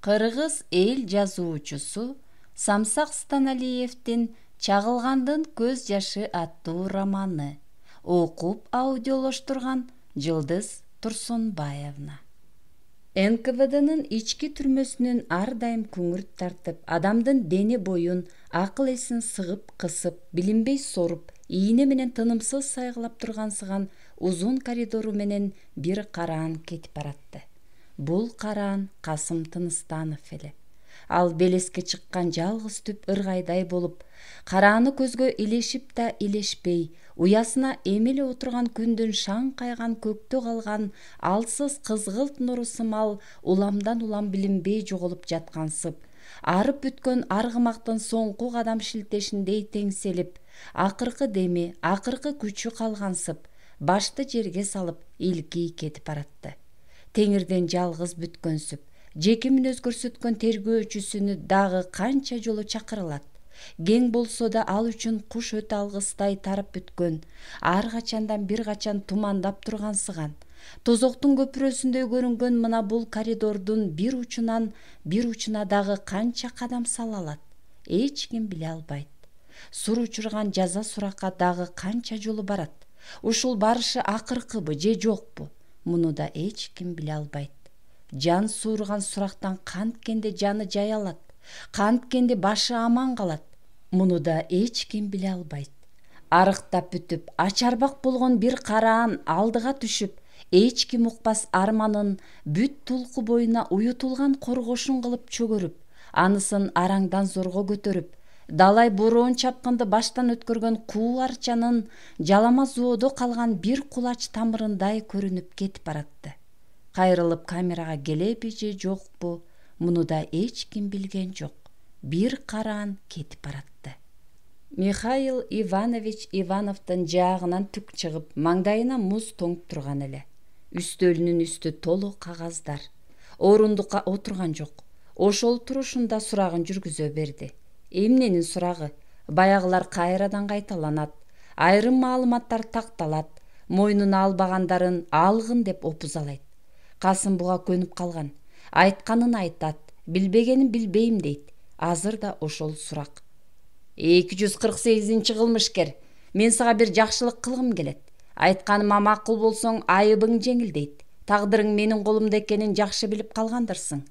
Кыргыз эл жазуучусу Самсак Станалиевдин «Чагылгандын көз жашы» аттуу романы окуп аудиолоштурган Жылдыз Турсунбаевна. НКВДнын ички түрмөсүнөн ар дайым күңүрт тартып, адамдын дене боюн, акыл эсин сыгып кысып, билинбей соруп, ийне менен тынымсыз сайгылап тургансыган узун коридору менен бир караан кетип баратты. Бул караан Касым Тыныстанов эле. Ал белеске чыккан жалгыз түп ыргайдай болуп, карааны көзгө илешип да илешпей, уясына эмеле отурган күндүн шаң кайган көктө калган алсыз кызгылт нуру сымал уламдан улам билинбей жоголуп жаткансып, арып бүткөн аргымактын соңку кадам шилтешиндей теңселип, акыркы деми, акыркы күчү калгансып, башты жерге салып илкий кетип баратты. Теңирден жалгыз бүткөнсүп, жекимин өзгөрсөткөн тергөөчүсүнү дагы канча жолу чакырылат. Кең болсо да ал үчүн куш өтө алгыстай тарап бүткөн, ар качандан бир качан тумандап тургансыган, тозоктун көпүрөсүндөй көрүнгөн мына бул коридордун бир учуна дагы канча кадам сала алат, эч ким биле албайт. Сур учурган жаза суракка дагы канча жолу барат. Ушул барышы акыркыбы же жокпу? Муну да эч ким биле албайт. Жан суурган сурактан канткенде жаны жай алат, канткенде башы аман калат. Муну да эч ким биле албайт. Арыктап бүтүп, ачарбак болгон бир караан алдыга түшүп, эч ким укпас арманын бүт тулку боюна уютулган коргошун кылып чөгөрүп, анысын араңдан зорго көтөрүп, далай бороон чапкынды баштан өткөргөн куу арчанын жалама зоодо калган бир кулач тамырындай көрүнүп кетип баратты. Кайрылып камерага келеби же жокпу, муну да эч ким билген жок. Бир караан кетип баратты. Михаил Иванович Ивановдун жаагынан түк чыгып, маңдайына муз тоңуп турган эле. Үстөлүнүн үстү толу кагаздар. Орундукка отурган жок. Ошол турушунда сурагын жүргүзө берди. Эмненин сурагы? Баягылар кайрадан кайталанат. Айрым маалыматтар такталат. Мойнуна албагандарын алгын деп опузалайт. Касым буга көнүп калган. Айтканын айтат, билбегенин билбейм дейт. Азыр да ошол сурак. 248 кылмышкер. Мен сага бир жакшылык кылгым келет. Айтканыма макул болсоң, айыбың жеңилдейт. Тагдырың менин колумда экенин жакшы билип калгандырсың.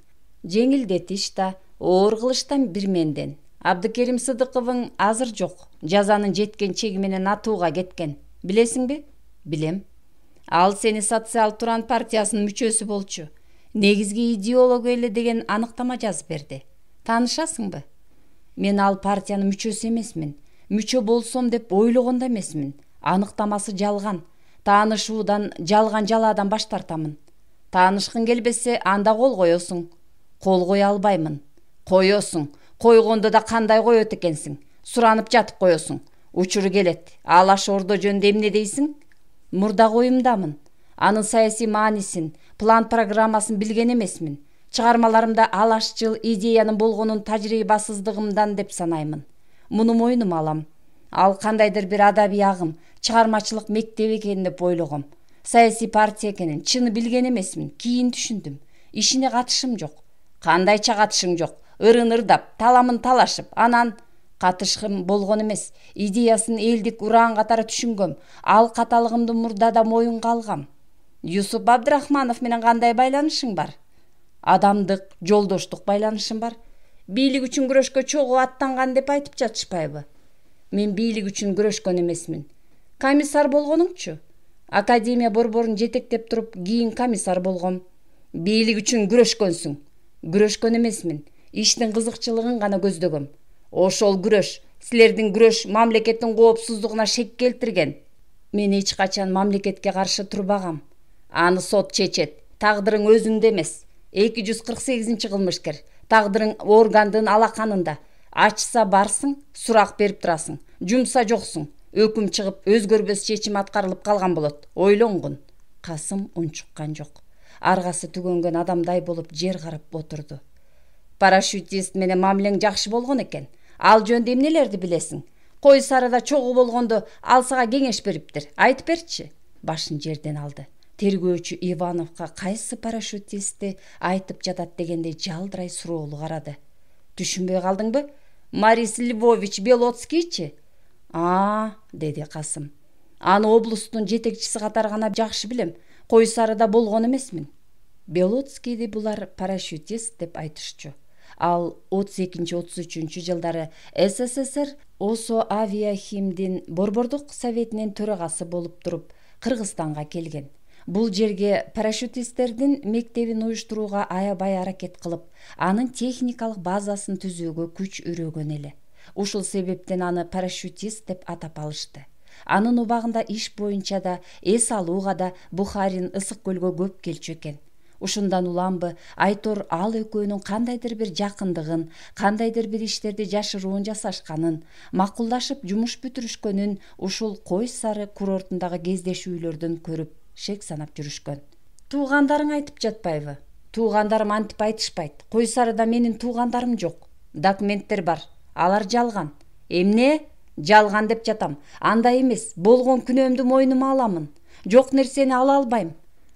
Жеңилдетиш да, оор кылыш да бир менден. Абдыкерим Сыдыковың азыр жок. Жазанын жеткен чеги менен атууга кеткен. Билесиңби? Билем. Ал сени Социал Туран партиясынын мүчөсү болчу. Негизги идеологу эле деген аныктама жазып берди. Таанышасыңбы? Мен ал партиянын мүчөсү эмесмин. Мүчө болсом деп ойлогон да эмесмин. Аныктамасы жалган. Таанышуудан жалган жалаадан баш тартамын. Таанышкың келбесе, анда кол коесуң. Кол кое албаймын. Коесуң. Койгондо да кандай коет экенсиң? Суранып жатып коесуң. Учуру келет. Алаш Ордо жөнүндө эмне дейсиң? Мурда коюмдамын. Анын саясий маанисин, план программасын билген эмесмин. Чыгармаларымда алашчыл идеянын болгонун тажрыйбасыздыгымдан деп санаймын. Муну мойнума алам. Ал кандайдыр бир адабий агым, чыгармачылык мектеби экен деп ойлогом. Саясий партия экенин чыны билген эмесмин. Кийин түшүндүм. Ишине катышым жок. Кандайча катышың жок? Ырын ырдап, таламын талашып, анан катышкым болгон эмес. Идеясын элдик ураан катары түшүнгөм. Ал каталыгымды мурда да моюнга алгам. Юсуп Абдрахманов менен кандай байланышың бар? Адамдык, жолдоштук байланышым бар. Бийлик үчүн күрөшкө чогуу аттанган деп айтып жатышпайбы? Мен бийлик үчүн күрөшкөн эмесмин. Комиссар болгонуңчу? Академия борборун жетектеп туруп, кийин комиссар болгом. Бийлик үчүн күрөшкөнсүң. Күрөшкөн эмесмин. Иштин кызыкчылыгын гана көздөгөм. Ошол күрөш, силердин күрөш мамлекеттин коопсуздугуна шек келтирген. Мен эч качан мамлекетке каршы турбагам. Аны сот чечет. Тагдырың өзүңдө эмес. 248 кылмышкер. Тагдырың органдын алаканында. Ачса барсың, сурак берип турасың. Жумса жоксуң. Өкүм чыгып, өзгөрбөс чечим аткарылып калган болот. Ойлоңгун. Касым унчуккан жок. Аргасы түгөнгөн адамдай болуп жер карап отурду. Парашютист менен мамилең жакшы болгон экен. Ал жөнүндө эмнелерди билесиң? Кой сарыда чогуу болгондо ал сага кеңеш бериптир. Айтып берчи. Башын жерден алды. Тергөөчү Ивановго кайсы парашютисти айтып жатат дегендей жалдырай суроолу карады. Түшүнбөй калдыңбы? Марис Львович Белоцкийчи? Деди Касым. Аны облустун жетекчиси катары гана жакшы билем. Кой Сарыда болгон эмесмин. Белоцкийди булар парашютист деп айтышчу. Ал 32-33 жылдары СССР ОСО Авиахимдин Борбордук советинин төрагасы болуп туруп Кыргызстанга келген. Бул жерге парашютисттердин мектебин уюштурууга аябай аракет кылып, анын техникалык базасын түзүүгө күч үрөгөн эле. Ушул себептен аны парашютист деп атап алышты. Анын убагында иш боюнча да, эс алууга да Бухарин Ысык көлгө көп келчү экен. Ушундан уламбы Айтор ал экөөнүн кандайдыр бир жакындыгын, кандайдыр бир иштерди жашыруун жасашканын, макулдашып жумуш бүтүрүшкөнүн ушул Кой Сары курортундагы кездешүүлөрдөн көрүп шек санап жүрүшкөн. Туугандарың айтып жатпайбы? Туугандарым антип айтышпайт. Кой Сарыда менин туугандарым жок. Документтер бар. Алар жалган. Эмне? Жалган деп жатам. Андай эмес. Болгон күнөөмдү мойнума аламын. Жок нерсени ала албайм.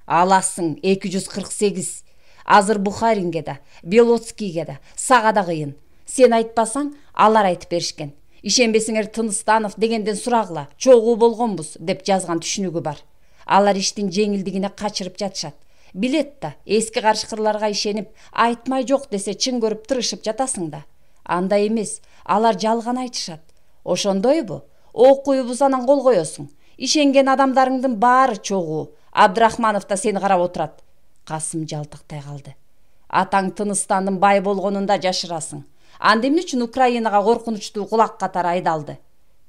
Аласың 248. Азыр Бухаринге да, Белоцкийге да, сага да кыйын. Сен айтпасаң, алар айтып беришкен. Ишенбесиңер Тыныстанов дегенден сурагыла. Чогуу болгонбуз деп жазган түшүнүгү бар. Алар иштин жеңилдигине качырып жатышат. Билет да, эски карышкырларга ишенип, айтмай жок десе чын көрүп тырышып жатасың да. Андай эмес, алар жалган айтышат. Ошондойбу? Окуйбуз анан кол коесуң. Ишенген адамдарыңдын баары чогуу. Абдрахманов да сени карап отурат. Касым жалтактай калды. Атаң Тыныстандын бай болгонунда жашырасың. Анда эмне үчүн Украинага коркунучтуу кулак катары айдалды?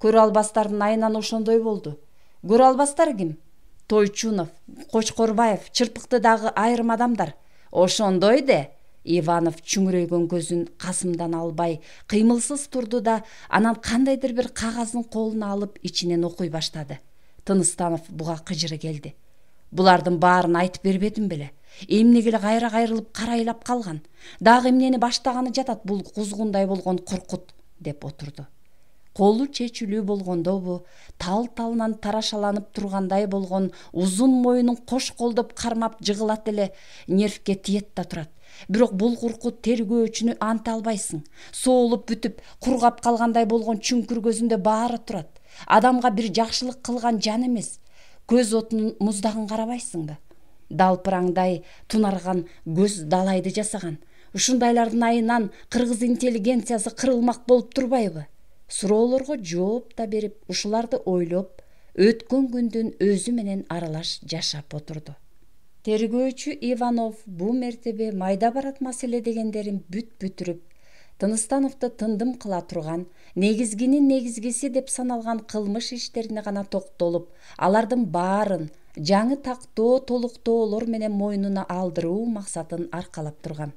Көрө албастардын айынан ошондой болду. Көрө албастар ким? Тойчунов, Кочкорбаев, Чырпыктыдагы айрым адамдар. Ошондой де. Иванов чүңүрөйгөн көзүн Касымдан албай, кыймылсыз турду да, анан кандайдыр бир кагаздын колуна алып ичинен окуй баштады. Тыныстанов буга кыжыры келди. Булардын баарын айтып бербедим беле. Эмнеге эле кайра кайрылып карайлап калган. Дагы эмнени баштаганы жатат бул кузгундай болгон Коркут деп отурду. Колу чечүлүү болгондобу, тал-талынан тарашаланып тургандай болгон узун моюнун кош колдоп кармап жыгылат эле, нервке тиет да турат. Бирок бул Коркут тергөөчүнү анта албайсың. Соолуп бүтүп, кургап калгандай болгон чүңкүр көзүндө баары турат. Адамга бир жакшылык кылган жан эмес. Көз отунун муздагын карабайсыңбы? Далпыраңдай тунарган көз далайды жасаган. Ушундайлардын айынан кыргыз интеллигенциясы кырылмак болуп турбайбы? Суроолорго жооп да берип, ушуларды ойлоп, өткөн күндүн өзү менен аралаш жашап отурду. Тергөөчү Иванов бу мертебе майда барат маселе дегендерин бүт бүтүрүп, Тыныстановду тындым кыла турган, негизгинин негизгиси деп саналган кылмыш иштерине гана токтолуп, алардын баарын жаңы тактоо толуктоолор менен мойнуна алдыруу максатын аркалап турган.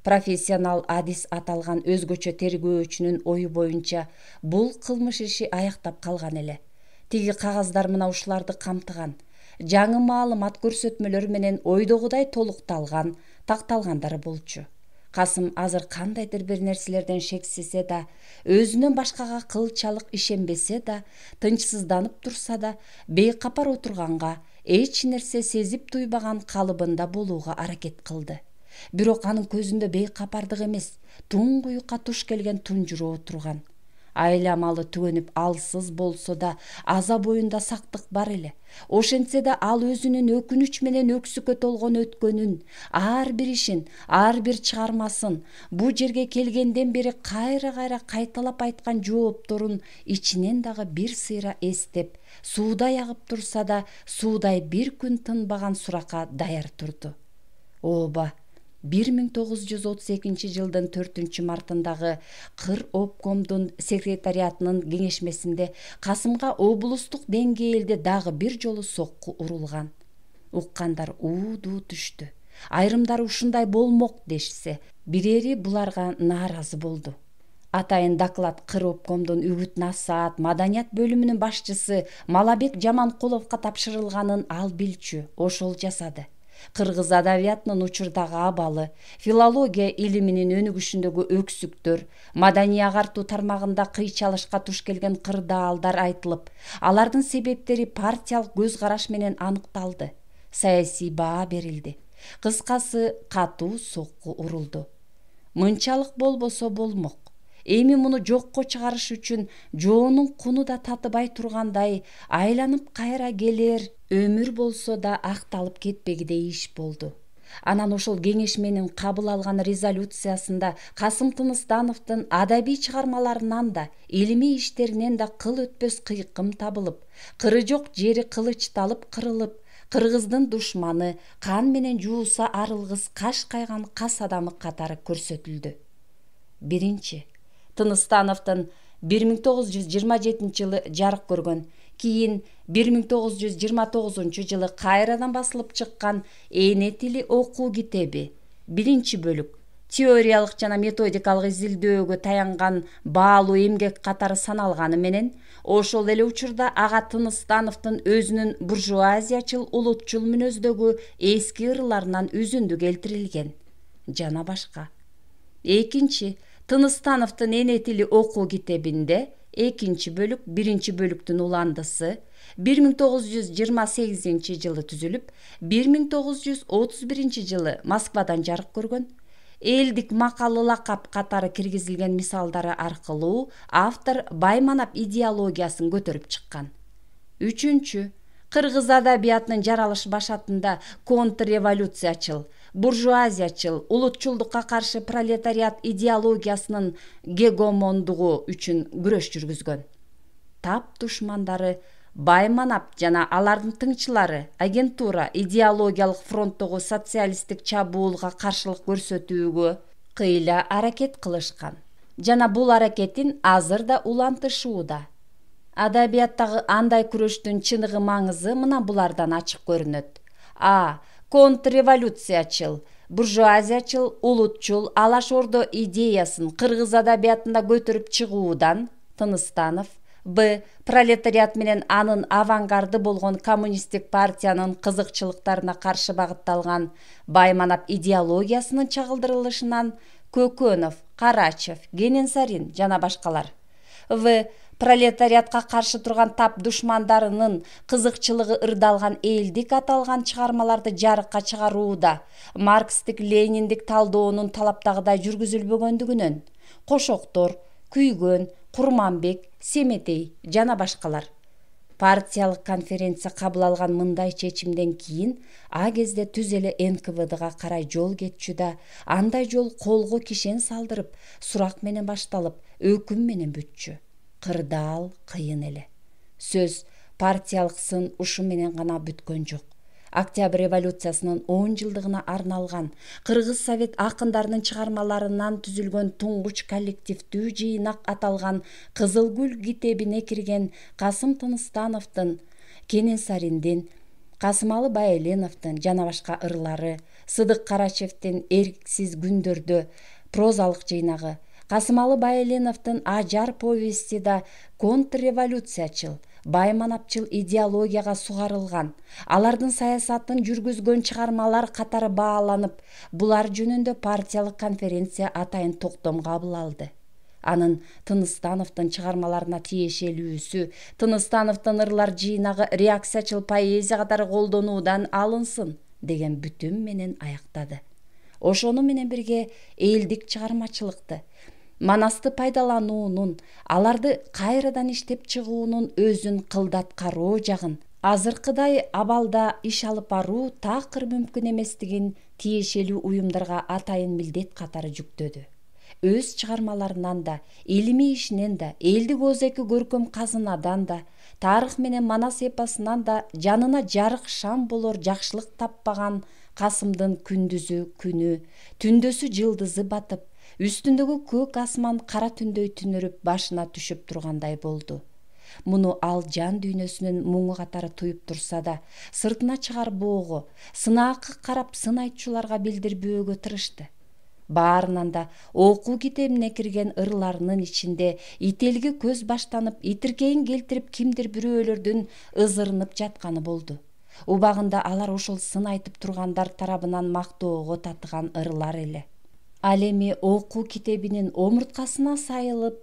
Профессионал адис аталган өзгөчө тергөөчүнүн ою боюнча бул кылмыш иши аяктап калган эле. Тиги кагаздар мына ушуларды камтыган. Жаңы маалымат көрсөтмөлөр менен ойдогудай толукталган, такталгандары болчу. Касым азыр кандайдыр бир нерселерден шексисе да, өзүнөн башкага кылчалык ишенбесе да, тынчсызданып турса да, бейкапар отурганга, эч нерсе сезип туйбаган калыбында болууга аракет кылды. Бирок анын көзүндө бейкапардык эмес, туңгуюкка туш келген тунжуроо турган. Айламалы түгөнүп алсыз болсо да, аза боюнда сактык бар эле. Ошентсе да ал өзүнүн өкүнүч менен өксүккө толгон өткөнүн, ар бир ишин, ар бир чыгармасын, бу жерге келгенден бери кайра-кайра кайталап айткан жоопторун ичинен дагы бир сыйра эстеп, суудай агып турса да, суудай бир күн тынбаган суракка даяр турду. Ооба, 1932 жылдын 4-мартындагы Кыр обкомдун секретариатынын кеңешмесинде Касымга облустук деңгээлде дагы бир жолу сокку урулган. Уккандар уудуу түштү. Айрымдары ушундай болмок дешсе, бирери буларга нааразы болду. Атайын доклад Кыр обкомдун үгүт насаат маданият бөлүмүнүн башчысы Малабек Жаманкуловго тапшырылганын ал билчү, ошол жасады. Кыргыз адабиятынын учурдагы абалы, филология илиминин өнүгүшүндөгү өксүктөр, маданий агартуу тармагында кыйчалышка туш келген кырдаалдар айтылып, алардын себептери партиялык көз караш менен аныкталды. саясий баа берилди. Кыскасы, катуу сокку урулду. Мынчалык болбосо болмок. Эми муну жокко чыгарыш үчүн жоонун куну да татыбай тургандай, айланып кайра келер өмүр болсо да акталып кетпегидей иш болду. Анан ошол кеңешменин кабыл алган резолюциясында Касым Тыныстановдун адабий чыгармаларынан да, илимий иштеринен да кыл өтпөс кыйкым табылып, кыры жок жери кылычталып кырылып, кыргыздын душманы, кан менен жууса арылгыс каш кайган кас адамы катары көрсөтүлдү. Биринчи, Тыныстановдун 1927-жылы жарык көргөн, кийин 1929-жылы кайрадан басылып чыккан Эне тили окуу китеби, биринчи бөлүк, теориялык жана методикалык изилдөөгө таянган баалуу эмгек катары саналганы менен, ошол эле учурда ага Тыныстановдун өзүнүн буржуазиячыл, улутчул мүнөздөгү эски ырларынан үзүндү келтирилген жана башка. Экинчи, Тыныстановдун Эне тили окуу китебинде экинчи бөлүк, биринчи бөлүктүн уландысы 1928-жылы түзүлүп, 1931-жылы Москвадан жарык көргөн. Элдик макалы лакап катары киргизилген мисалдары аркылуу автор Байманап идеологиясын көтөрүп чыккан. Үчүнчү, кыргыз адабиятынын жаралыш башатында контрреволюциячыл, буржуазиячыл, улутчулдукка каршы пролетариат идеологиясынын гегемондугу үчүн күрөш жүргүзгөн. Тап душмандары Байманап жана алардын тыңчылары агентура идеологиялык фронттогу социалисттик чабуулга каршылык көрсөтүүгө кыйла аракет кылышкан жана бул аракетин азыр да улантышууда. Адабияттагы андай күрөштүн чыныгы маңызы мына булардан ачык көрүнөт. А. Контрреволюциячыл, буржуазиячыл, улутчул алаш ордо идеясын кыргыз адабиятында көтөрүп чыгуудан Тыныстанов, Б. Пролетариат менен анын авангарды болгон коммунисттик партиянын кызыкчылыктарына каршы багытталган Байманап идеологиясынын чагылдырылышынан Көкөнов, Карачев, Кененсарин жана башкалар. В. Пролетариатка каршы турган тап душмандарынын кызыкчылыгы ырдалган элдик аталган чыгармаларды жарыкка чыгарууда марксттик лениндик талдоонун талаптагыдай жүргүзүлбөгөндүгүнөн Кошоктор, Күйгөн, Курманбек, Семетей жана башкалар. Партиялык конференция кабыл алган мындай чечимден кийин а кезде түз эле НКВДга карай жол кетчү да, андай жол колго кишен салдырып, сурак менен башталып, өкүм менен бүтчү. Кырдаал кыйын эле. Сөз партиялык сын ушу менен гана бүткөн жок. Октябрь революциясынын 10 жылдыгына арналган Кыргыз Совет акындарынын чыгармаларынан түзүлгөн туңгуч коллективдүү жыйнак аталган Кызыл гүл китебине кирген Касым Тыныстановдун, Кененсариндин, Касымалы Байэленовдун жана башка ырлары, Сыдык Карачевдин Эрксиз күндөрдө прозалык жыйнагы, Касымалы Байэленовдун Ажар повести да контрреволюциячыл, байманапчыл идеологияга сугарылган, алардын саясатын жүргүзгөн чыгармалар катары бааланып, булар жөнүндө партиялык конференция атайын токтом кабыл алды. Анын Тыныстановдун чыгармаларына тиешелүүсү Тыныстановдун ырлар жыйнагы реакциячыл поэзия катары колдонуудан алынсын деген бүтүм менен аяктады. Ошону менен бирге элдик чыгармачылыкты, манасты пайдалануунун, аларды кайрадан иштеп чыгуунун өзүн кылдаткароо жагын, азыркыдай абалда иш алып баруу такыр мүмкүн эместигин тиешелүү уюмдарга атайын милдет катары жүктөдү. Өз чыгармаларынан да, илимий ишинен да, элдик озеки көркөм казынадан да, тарых менен манас эпосунан да жанына жарык шам болор жакшылык таппаган Касымдын күндүзү күнү, түндөсү жылдызы батып, үстүндөгү көк асман кара түндөй түнөрүп башына түшүп тургандай болду. Муну ал жан дүйнөсүнүн муңу катары туюп турса да, сыртына чыгарбоого, сынаакы карап сын айтчуларга билдирбөөгө тырышты. Баарынан да окуу китебине кирген ырларынын ичинде ителги көз баштанып, итиркейин келтирип кимдир бирөөлөрдүн ызырынып жатканы болду. Убагында алар ошол сын айтып тургандар тарабынан мактоого татыган ырлар эле. Ал эми окуу китебинин омурткасына сайылып,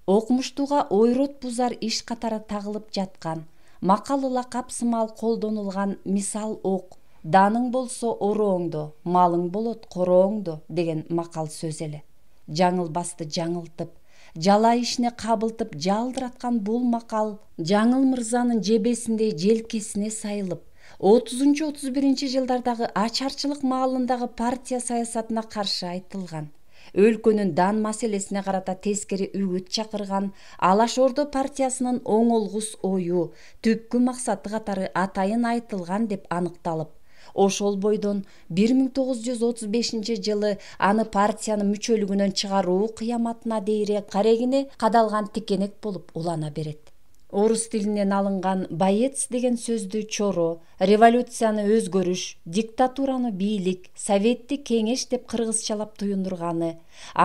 окумуштууга ойрот бузар иш катары тагылып жаткан, макалы лакап сымал колдонулган мисал ок, даның болсо орооңдо, малың болот корооңдо деген макал сөз эле. Жаңылбасты жаңылтып, жала ишине кабылтып жалдыраткан бул макал Жаңыл мырзанын жебесиндей желкесине сайылып, 30-31 жылдардагы ачарчылык маалындагы партия саясатына каршы айтылган. Өлкөнүн дан маселесине карата тескери үгүт чакырган Алаш Ордо партиясынын оңолгус ою, түпкү максаты катары атайын айтылган деп аныкталып, ошол бойдон 1935 жылы аны партиянын мүчөлүгүнөн чыгаруу кыяматына дейре карегине кадалган тикенек болуп улана берет. Орус тилинен алынган боец деген сөздү чоро, революцияны өзгөрүш, диктатураны бийлик, советти кеңеш деп кыргызчалап туюндурганы,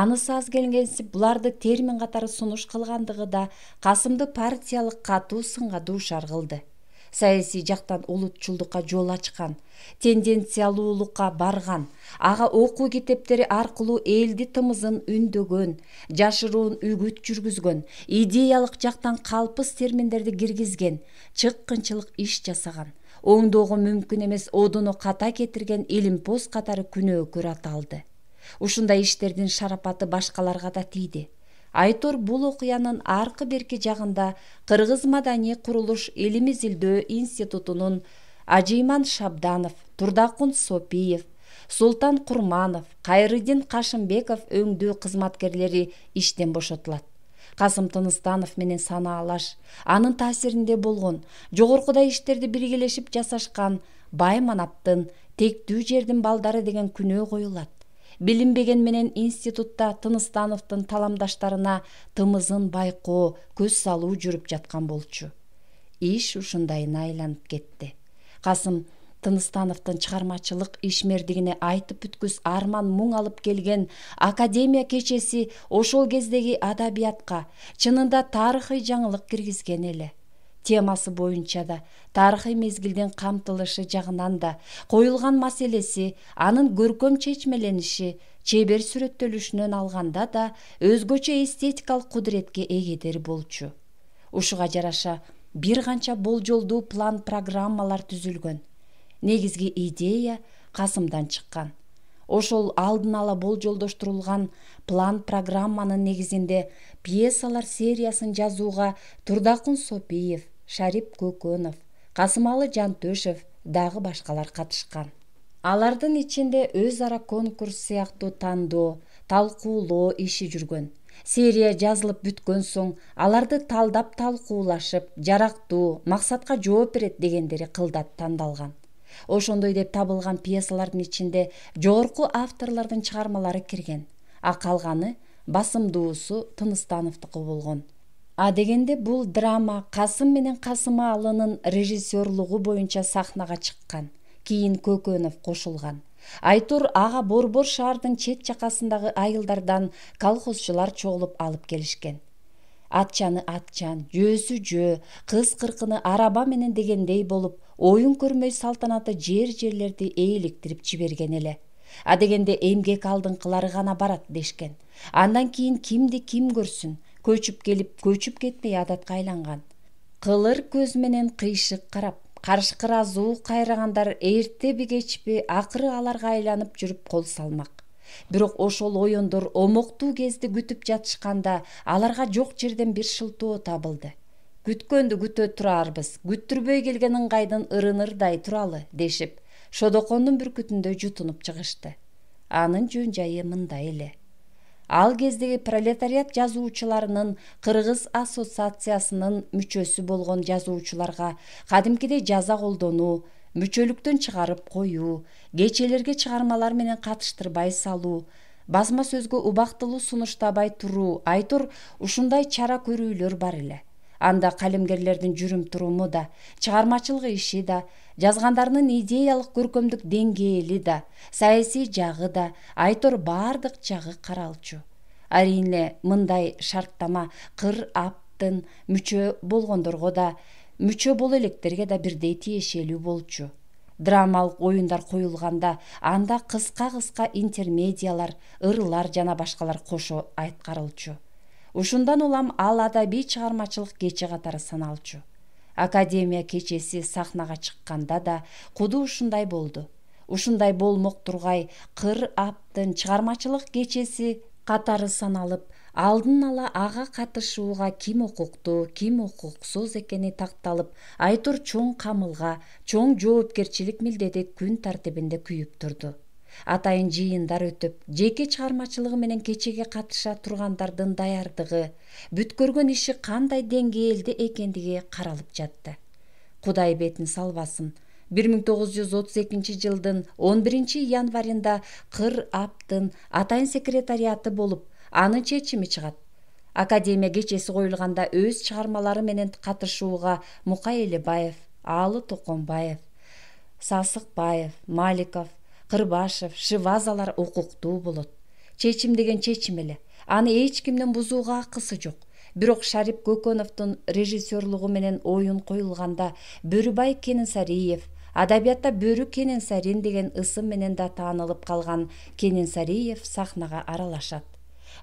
анысы аз келгенсип буларды термин катары сунуш кылгандыгы да Касымды партиялык катуу сынга дуушар кылды. Саясий жактан улутчулдукка жол ачкан, тенденциялуулукка барган, ага окуу китептери аркылуу элди тымызын үндөгөн, жашыруун үгүт жүргүзгөн, идеялык жактан калпыс терминдерди киргизген, чыккынчылык иш жасаган, оңдоого мүмкүн эмес одуну ката кетирген илимпоз катары күнөөкөр аталды. Ушундай иштердин шарапаты башкаларга да тийди. Айтор бул окуянын аркы берки жагында Кыргыз маданий курулуш илим изилдөө институтунун Ажиман Шабданов, Турдакун Сопиев, Султан Курманов, Кайрыдин Кашымбеков өңдүү кызматкерлери иштен бошотулат. Касым Тыныстанов менен санаалаш, анын таасиринде болгон, жогоркудай иштерди биргелешип жасашкан Байманаптын тектүү жердин балдары деген күнөө коюлат. Билинбеген менен институтта Тыныстановдун таламдаштарына тымызын байкоо, көз салуу жүрүп жаткан болчу. Иш ушундайына айланып кетти. Касым Тыныстановдун чыгармачылык ишмердигине айтып бүткүс арман муң алып келген Академия кечеси ошол кездеги адабиятка чынында тарыхый жаңылык киргизген эле. Темасы боюнча да, тарыхый мезгилдин камтылышы жагынан да, коюлган маселеси, анын көркөм чечмелениши, чебер сүрөттөлүшүнөн алганда да өзгөчө эстетикалык кудуретке эгедер болчу. Ушуга жараша бир канча болжолдуу план программалар түзүлгөн. Негизги идея Касымдан чыккан. Ошол алдын ала болжолдоштурулган план программанын негизинде пьесалар сериясын жазууга Турдакун Сопиев, Шарип Көкөнов, Касымалы Жантөшев дагы башкалар катышкан. Алардын ичинде өз ара конкурс сыяктуу тандоо, талкуулоо иши жүргөн. Серия жазылып бүткөн соң аларды талдап талкуулашып, жарактуу, максатка жооп берет дегендери кылдат тандалган. Ошондой деп табылган пьесалардын ичинде жогорку авторлордун чыгармалары кирген, а калганы басымдуусу Тыныстановдуку болгон. А дегенде бул драма Касым менен Касымалынын режиссерлугу боюнча сахнага чыккан. Кийин Көкөнов кошулган. Айтор ага Борбор шаардын чет жакасындагы айылдардан колхозчулар чогулуп алып келишкен. Атчаны атчан, жөөсү жөө, кыз кыркыны араба менен дегендей болуп, оюн көрмөй салтанаты жерлерди ээликтирип жиберген эле. А дегенде эмгек алдыңкылары гана барат дешкен. Андан кийин кимди ким көрсүн, көчүп келип, көчүп кетпей адатка айланган. Кылыр көз менен кыйшык карап, карышкы азуу кайрагандар эртеби кечпи акыры аларга айланып жүрүп кол салмак. Бирок ошол оюндар омоктуу кезди күтүп жатышканда аларга жок жерден бир шылтоо табылды. Күткөндү күтө турарбыз, күттүрбөй келген ыңгайдын ырынырдай туралы дешип, Шодокондун бүркүтүндө жутунуп чыгышты. Анын жөн жайы мындай эле. Ал кездеги пролетариат жазуучуларынын Кыргыз ассоциациясынын мүчөсү болгон жазуучуларга кадимкидей жаза колдонуу, мүчөлүктөн чыгарып коюу, кечелерге чыгармалар менен катыштырбай салуу, басма сөзгө убактылуу сунуштабай туруу, айтор ушундай чара көрүүлөр бар эле. Анда калемгерлердин жүрүм туруму да, чыгармачылык иши да, жазгандарынын идеялык көркөмдүк деңгээли да, саясий жагы да, айтор бардык жагы каралчу. Арине мындай шарттама кыр аптын мүчө болгондорго да, мүчө боло электерге да бирдей тиешелүү болчу. Драмалык оюндар коюлганда анда кыска интермедиялар, ырлар жана башкалар кошо айткарылчу. Ушундан улам ал адабий чыгармачылык кечи катары саналчу. Академия кечеси сахнага чыкканда да куду ушундай болду. Ушундай болмок тургай Кыр Аптын чыгармачылык кечеси катары саналып, алдын ала ага катышууга ким укуктуу, ким укуксуз экени такталып, Айтор чоң камылга, чоң жоопкерчилик милдети күн тартибинде күйүп турду. Атайын жыйындар өтүп, жеке чыгармачылыгы менен кечеге катыша тургандардын даярдыгы, бүткөргөн иши кандай деңгээлде экендиги каралып жатты. Кудай бетин салбасын, 1932 жылдын 11 январында Кыр Аптын атайын секретариаты болуп, анын чечими чыгат. Академия кечеси коюлганда өз чыгармалары менен катышууга Мукай Элебаев, Аалы Токонбаев, Сасыкбаев, Маликов, Кырбашев, Шывазалар укуктуу болот. Чечим деген чечим эле. Аны эч кимдин бузууга акысы жок. Бирок Шарип Көкөновдун режиссерлугу менен оюн коюлганда Бөрүбай Кененсариев, адабиятта Бөрү Кененсарин деген ысым менен да таанылып калган Кененсариев сахнага аралашат.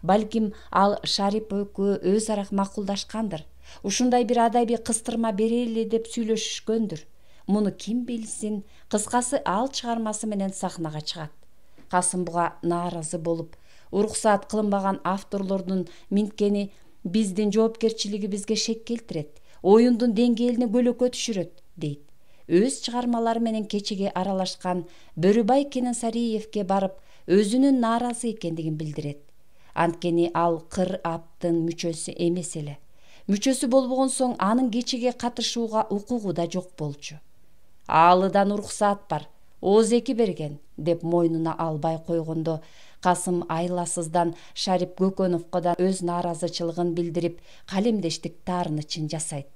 Балким ал Шарип экөө өз ара макулдашкандыр. Ушундай бир адабий кыстырма берели деп сүйлөшүшкөндүр. Муну ким билсин, кыскасы ал чыгармасы менен сахнага чыгат. Касым буга нааразы болуп, уруксаат кылынбаган авторлордун минткени биздин жоопкерчилигибизге шек келтирет, оюндун деңгээлине көлөкө түшүрөт, дейт. Өз чыгармалары менен кечеге аралашкан Бөрүбай Кененсариевке барып, өзүнүн нааразы экендигин билдирет. Анткени ал Кыр Аптын мүчөсү эмес эле. Мүчөсү болбогон соң анын кечеге катышууга укугу да жок болчу. Аалыдан уруксаат бар, ооз-2 берген, деп мойнуна албай койгондо, Касым айласыздан Шарип Көкөновго да өз нааразычылыгын билдирип, калемдештик таарынычын жасайт.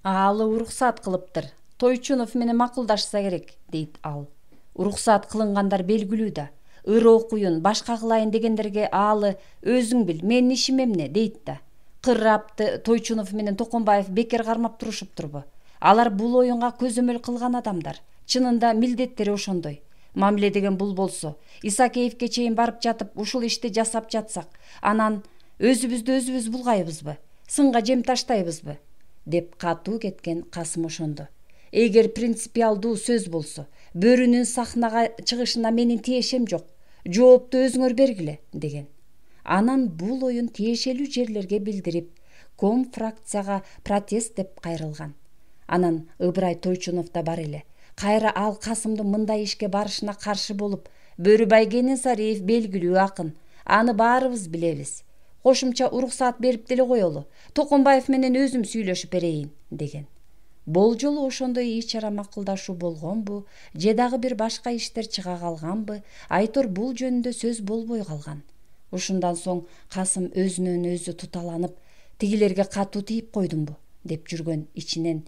Аалы уруксаат кылыптыр, Тойчунов менен макулдашса керек, дейт ал. Уруксаат кылынгандар белгилүү да. Ыр окуюн, башка кылайын дегендерге Аалы өзүң бил, менин ишим эмне, дейт да. Кыр Апты Тойчунов менен Токонбаев бекер кармап турушуптурбу? Алар бул оюнга көзөмөл кылган адамдар. Чынында милдеттери ошондой. Мамиле деген бул болсо, Исакеевке чейин барып жатып ушул ишти жасап жатсак, анан өзүбүздү өзүбүз булгайбызбы, сынга жем таштайбызбы, деп катуу кеткен Касым ошондо. Эгер принципиалдуу сөз болсо, Бөрүнүн сахнага чыгышына менин тиешем жок, жоопту өзүңөр бергиле, деген. Анан бул оюн тиешелүү жерлерге билдирип, ком фракцияга протест деп кайрылган. Анан Ыбырай Тойчунов да бар эле. Кайра ал Касымдын мындай ишке барышына каршы болуп, Бөрүбай Кененсариев белгилүү акын, аны баарыбыз билебиз. Кошумча уруксаат берип деле коелу, Токонбаев менен өзүм сүйлөшүп берейин, деген. Бул жолу ошондой ич-ара макулдашуу болгонбу, же дагы бир башка иштер чыга калганбы, Айтор бул жөнүндө сөз болбой калган. Ушундан соң Касым өзүнөн өзү туталанып, тигилерге катуу тийип койдумбу, деп жүргөн ичинен.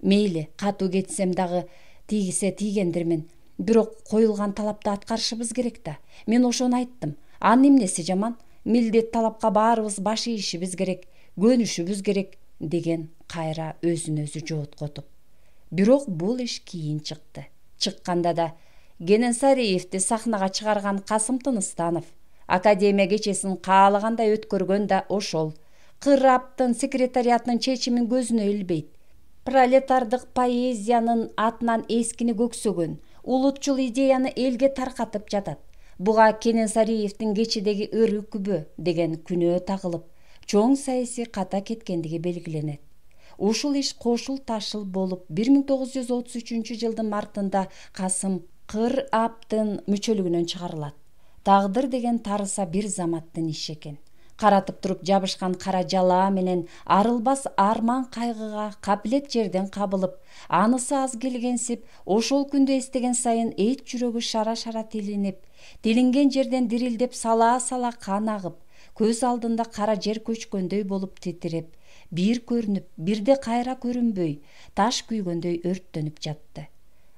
Мейли, катуу кетсем дагы тийгисе тийгендирмин, бирок коюлган талапты аткарышыбыз керек да. Мен ошону айттым. Анын эмнеси жаман? Милдет талапка баарыбыз баш ийишибиз керек, көнүшүбүз керек, деген кайра өзүн өзү жооткотуп. Бирок бул иш кийин чыкты. Чыкканда да Кененсариевди сахнага чыгарган Касым Тыныстанов, Академия кечесин каалагандай өткөргөн да ошол. Кыр Аптын секретариатынын чечимин көзүнө илбейт. Пролетардык поэзиянын атынан эскини көксөгөн, улутчул идеяны элге таркатып жатат. Буга Кененсариевдин кечедеги ыр үкүбө деген күнөө тагылып, чоң саясий ката кеткендиги белгиленет. Ушул иш кошул ташыл болуп, 1933 жылдын мартында Касым Кыр Аптын мүчөлүгүнөн чыгарылат. Тагдыр деген тарыса бир заматтын иши экен. Каратып туруп жабышкан кара жалаа менен арылбас арман кайгыга каплет жерден кабылып, анысы аз келгенсип, ошол күндү эстеген сайын эт жүрөгү шара-шара тилинген жерден дирилдеп сала-сала кан агып, көз алдында кара жер көчкөндөй болуп титиреп, бир көрүнүп, бирде кайра көрүнбөй, таш күйгөндөй өрттөнүп жатты.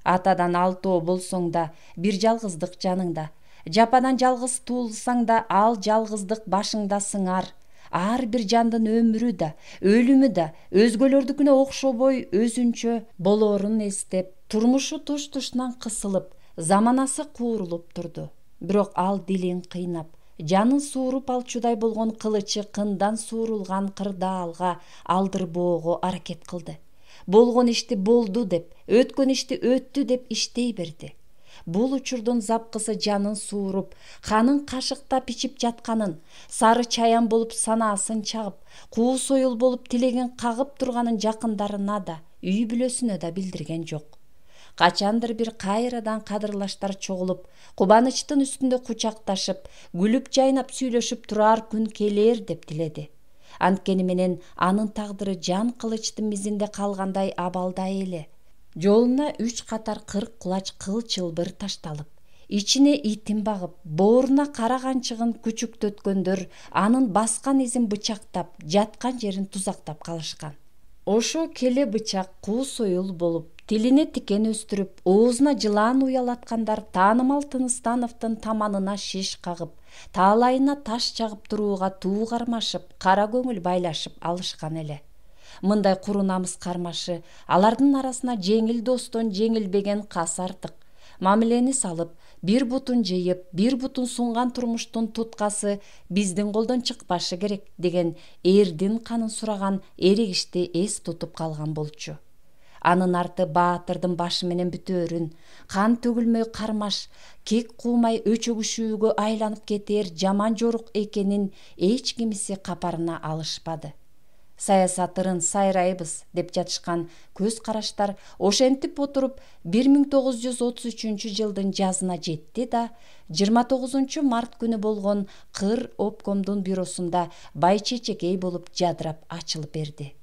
Атадан алтоо болсоң да, бир жалгыздык жаныңда. Жападан жалгыз туулсаң да, ал жалгыздык башыңда сыңар. Ар бир жандын өмүрү да, өлүмү да өзгөлөрдүкүнө окшобой өзүнчө болоорун эстеп, турмушу туш-тушунан кысылып, заманасы куурулуп турду. Бирок ал дилин кыйнап, жанын сууруп алчудай болгон кылычы кындан суурулган кырдаалга алдырбоого аракет кылды. Болгон ишти болду деп, өткөн ишти өттү деп иштей берди. Бул учурдун запкысы жанын сууруп, канын кашыктап ичип жатканын, сары чаян болуп санаасын чагып, куу союл болуп тилеген кагып турганын жакындарына да, үй бүлөсүнө да билдирген жок. Качандыр бир кайрадан кадырлаштар чогулуп, кубанычтын үстүндө кучакташып, күлүп жайнап сүйлөшүп турар күн келер деп тиледи. Анткени менен анын тагдыры жан кылычтын мизинде калгандай абалда эле. Жолуна 3 катар 40 кулач кыл чылбыр ташталып, ичине итин багып, бооруна кара канчыгын күчүктөткөндөр анын баскан изин бычактап, жаткан жерин тузактап калышкан. Ошо келе бычак куу союл болуп, тилине тикен өстүрүп, оозуна жылаан уялаткандар таанымал Тыныстановдун таманына шиш кагып, таалайына таш жагып турууга туу кармашып, кара көңүл байлашып алышкан эле. Мындай куру намыс кармашы алардын арасына жеңил достон жеңилбеген кас артык. Мамилени салып, бир бутун жыйып, бир бутун сунган турмуштун туткасы биздин колдон чыкпашы керек деген эрдин канын сураган эригишти эс тутуп калган болчу. Анын арты баатырдын башы менен бүтөөрүн, кан төгүлмөй кармаш, кек куумай өчөгүшүүгө айланып кетээр жаман жорук экенин эч кимиси капарына алышпады. Саясатырын сайрайбыз деп жатышкан көз караштар ошентип отуруп 1933 жылдын жазына жетти да 29 март күнү болгон Кыр обкомдун бюросунда байчечекей болуп жадырап ачылып берди.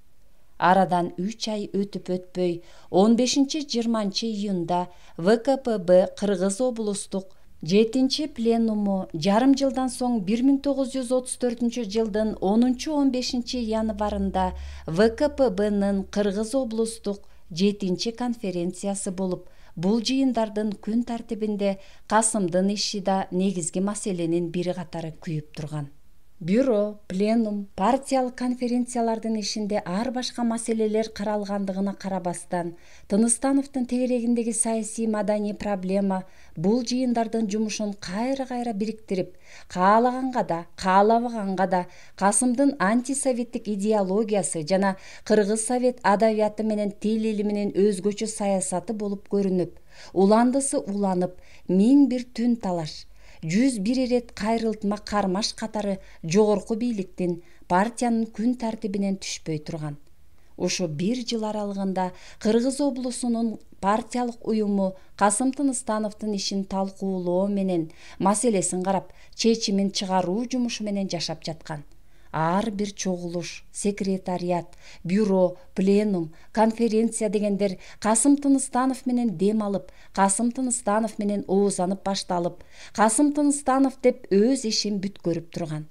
Арадан 3 ай өтүп өтпөй 15-20 июнда ВКПБ Кыргыз облустук 7 пленуму жарым жылдан соң 1934 жылдын 10-15 январында ВКПБнын Кыргыз облустук 7 конференциясы болуп, бул жыйындардын күн тартибинде Касымдын иши да негизги маселенин бири катары күйүп турган. Бюро, пленум, партиялык конференциялардын ишинде ар башка маселелер каралгандыгына карабастан, Тыныстановдун тегерегиндеги саясий маданий проблема бул жыйындардын жумушун кайра-кайра бириктирип, каалаганга да, каалабаганга да Касымдын антисоветтик идеологиясы жана Кыргыз совет адабияты менен тил илиминин өзгөчө саясаты болуп көрүнүп, уландысы уланып, 1001 түн талаш, 101 ирет кайрылтма кармаш катары жогорку бийликтин партиянын күн тартибинен түшпөй турган. Ошо 1 жыл аралыгында Кыргыз облусунун партиялык уюму Касым Тыныстановдун ишин талкуулоо менен маселесин карап, чечимин чыгаруу жумушу менен жашап жаткан. Ар бир чогулуш, секретариат, бюро, пленум, конференция дегендер Касым Тыныстанов менен дем алып, Касым Тыныстанов менен оозанып башталып, Касым Тыныстанов деп өз ишин бүткөрүп турган.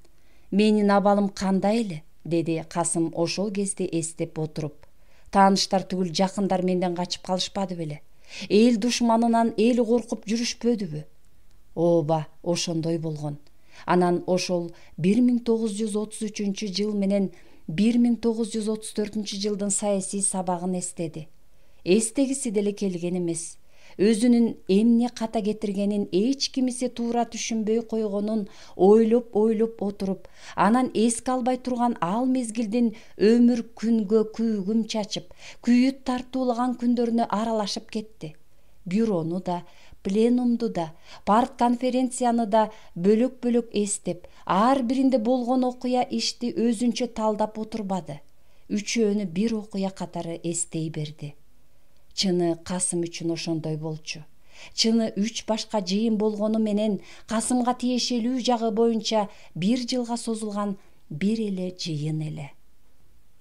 Менин абалым кандай эле, деди Касым ошол кезде эстеп отуруп. Тааныштар түгүл жакындар менден качып калышпады беле? Эл душманынан эл коркуп жүрүшпөдүбү? Ооба, ошондой болгон. Анан ошол 1933 жыл менен 1934 жылдын саясий сабагын эстеди. Эстегиси деле келген эмес. Өзүнүн эмне ката кетиргенин эч кимиси туура түшүнбөй койгонун ойлоп отуруп, анан эске албай турган ал мезгилдин өмүр күнгө күйгүм чачып, күйүт тартуулаган күндөрүнө аралашып кетти. Бюрону да, пленумду да, парт конференцияны да бөлөк-бөлөк эстеп, ар биринде болгон окуя ишти өзүнчө талдап отурбады. Үчөөнү бир окуя катары эстей берди. Чыны Касым үчүн ошондой болчу. Чыны 3 башка жыйын болгону менен Касымга тиешелүү жагы боюнча 1 жылга созулган бир эле жыйын эле.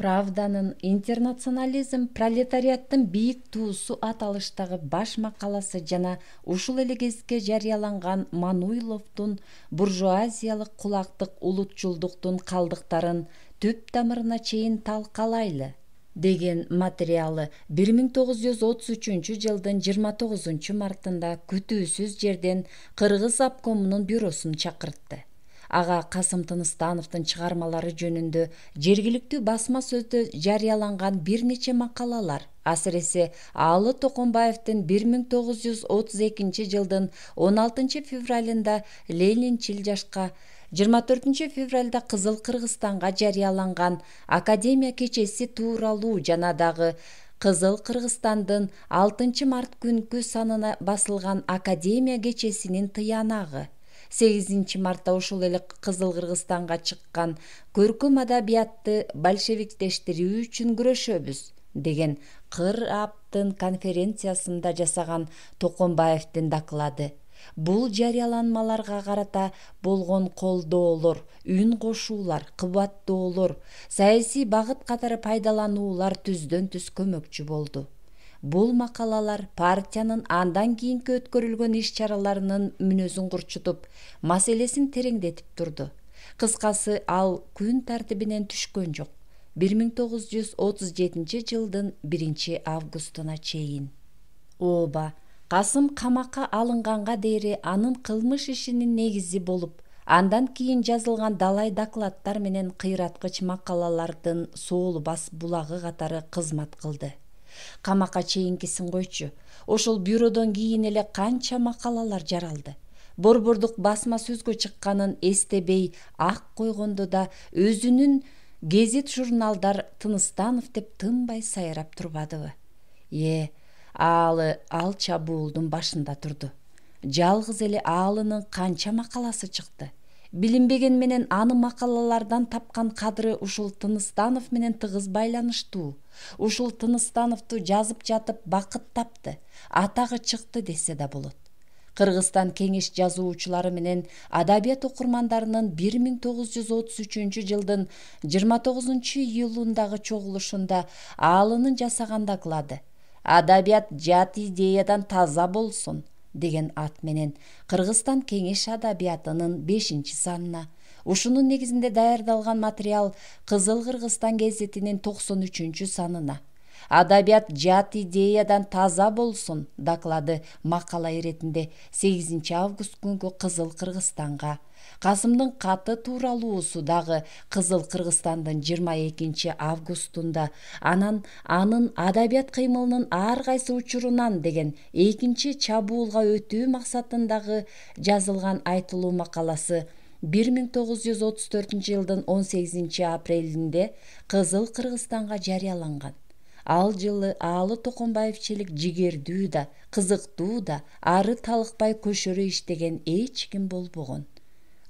Правданын «Интернационализм пролетариаттын бийик туусу» аталыштагы баш макаласы жана ушул эле кезге жарыяланган Мануйловдун буржуазиялык кулактык улутчулдуктун калдыктарын түп тамырына чейин талкалайлы деген материалы 1933 жылдын 29 мартында күтүүсүз жерден Кыргыз обкомунун бюросун чакыртты. Ага Касым Тыныстановдун чыгармалары жөнүндө жергиликтүү басма сөздө жарыяланган бир нече макалалар, асыресе Аалы Токонбаевдин 1932 жылдын 16 февралында Ленинчил жашка, 24 февралда Кызыл Кыргызстанга жарыяланган Академия кечеси тууралуу жана дагы Кызыл Кыргызстандын 6 март күнкү санына басылган Академия кечесинин тыянагы. 8 мартта ушул эле Кызыл Кыргызстанга чыккан көркөм адабиятты большевиктештирүү үчүн күрөшөбүз деген Кыр Аптын конференциясында жасаган Токомбаевдин доклады. Бул жарыяланмаларга карата болгон колдоолор, үн кошуулар, кубаттоолор, саясий багыт катары пайдалануулар түздөн түз көмөкчү болду. Бул макалалар партиянын андан кийинки өткөрүлгөн иш-чараларынын мүнөзүн курчутуп, маселесин тереңдетип турду. Кыскасы, ал күн тартибинен түшкөн жок. 1937 жылдын 1 августуна чейин. Ооба, Касым камакка алынганга дейри анын кылмыш ишинин негизи болуп, андан кийин жазылган далай докладдар менен кыйраткыч макалалардын соолу бас булагы катары кызмат кылды. Камакка чейинкисин койчу, ошол бюродон кийин эле канча макалалар жаралды. Борбордук басма сөзгө чыкканын эстебей ак койгондо да өзүнүн гезит-журналдар Тыныстанов деп тынбай сайрап турбадыбы? Ал чабуулдун башында турду. Жалгыз эле Аалынын канча макаласы чыкты. Билинбеген менен аны макалалардан тапкан кадыры ушул Тыныстанов менен тыгыз байланыштуу. Ушул Тыныстановду жазып жатып бакыт тапты, атагы чыкты десе да болот. Кыргызстан кеңеш жазуучулары менен адабият окурмандарынын 1933 жылдын 29 июлундагы чогулушунда Аалынын жасаган доклады «Адабият жат идеядан таза болсун» деген ат менен Кыргызстан кеңеш адабиятынын 5-санына, ушунун негизинде даярдалган материал Кызыл Кыргызстан гезитинин 93-санына «Адабият жат идеядан таза болсун» доклады макала иретинде 8 август күнкү Кызыл Кыргызстанга, Касымдын каты тууралуусу дагы Кызыл Кыргызстандын 22 августунда, анан анын адабият кыймылынын ар кайсы учурунан деген 2 чабуулга өтүү максатындагы жазылган айтылуу макаласы 1934 жылдын 18 апрелинде Кызыл Кыргызстанга жарыяланган. Ал жылы Аалы Токомбаевчилик жигердүү да, кызыктуу да, ары талыкпай көшөрө иштеген эч ким болбогон.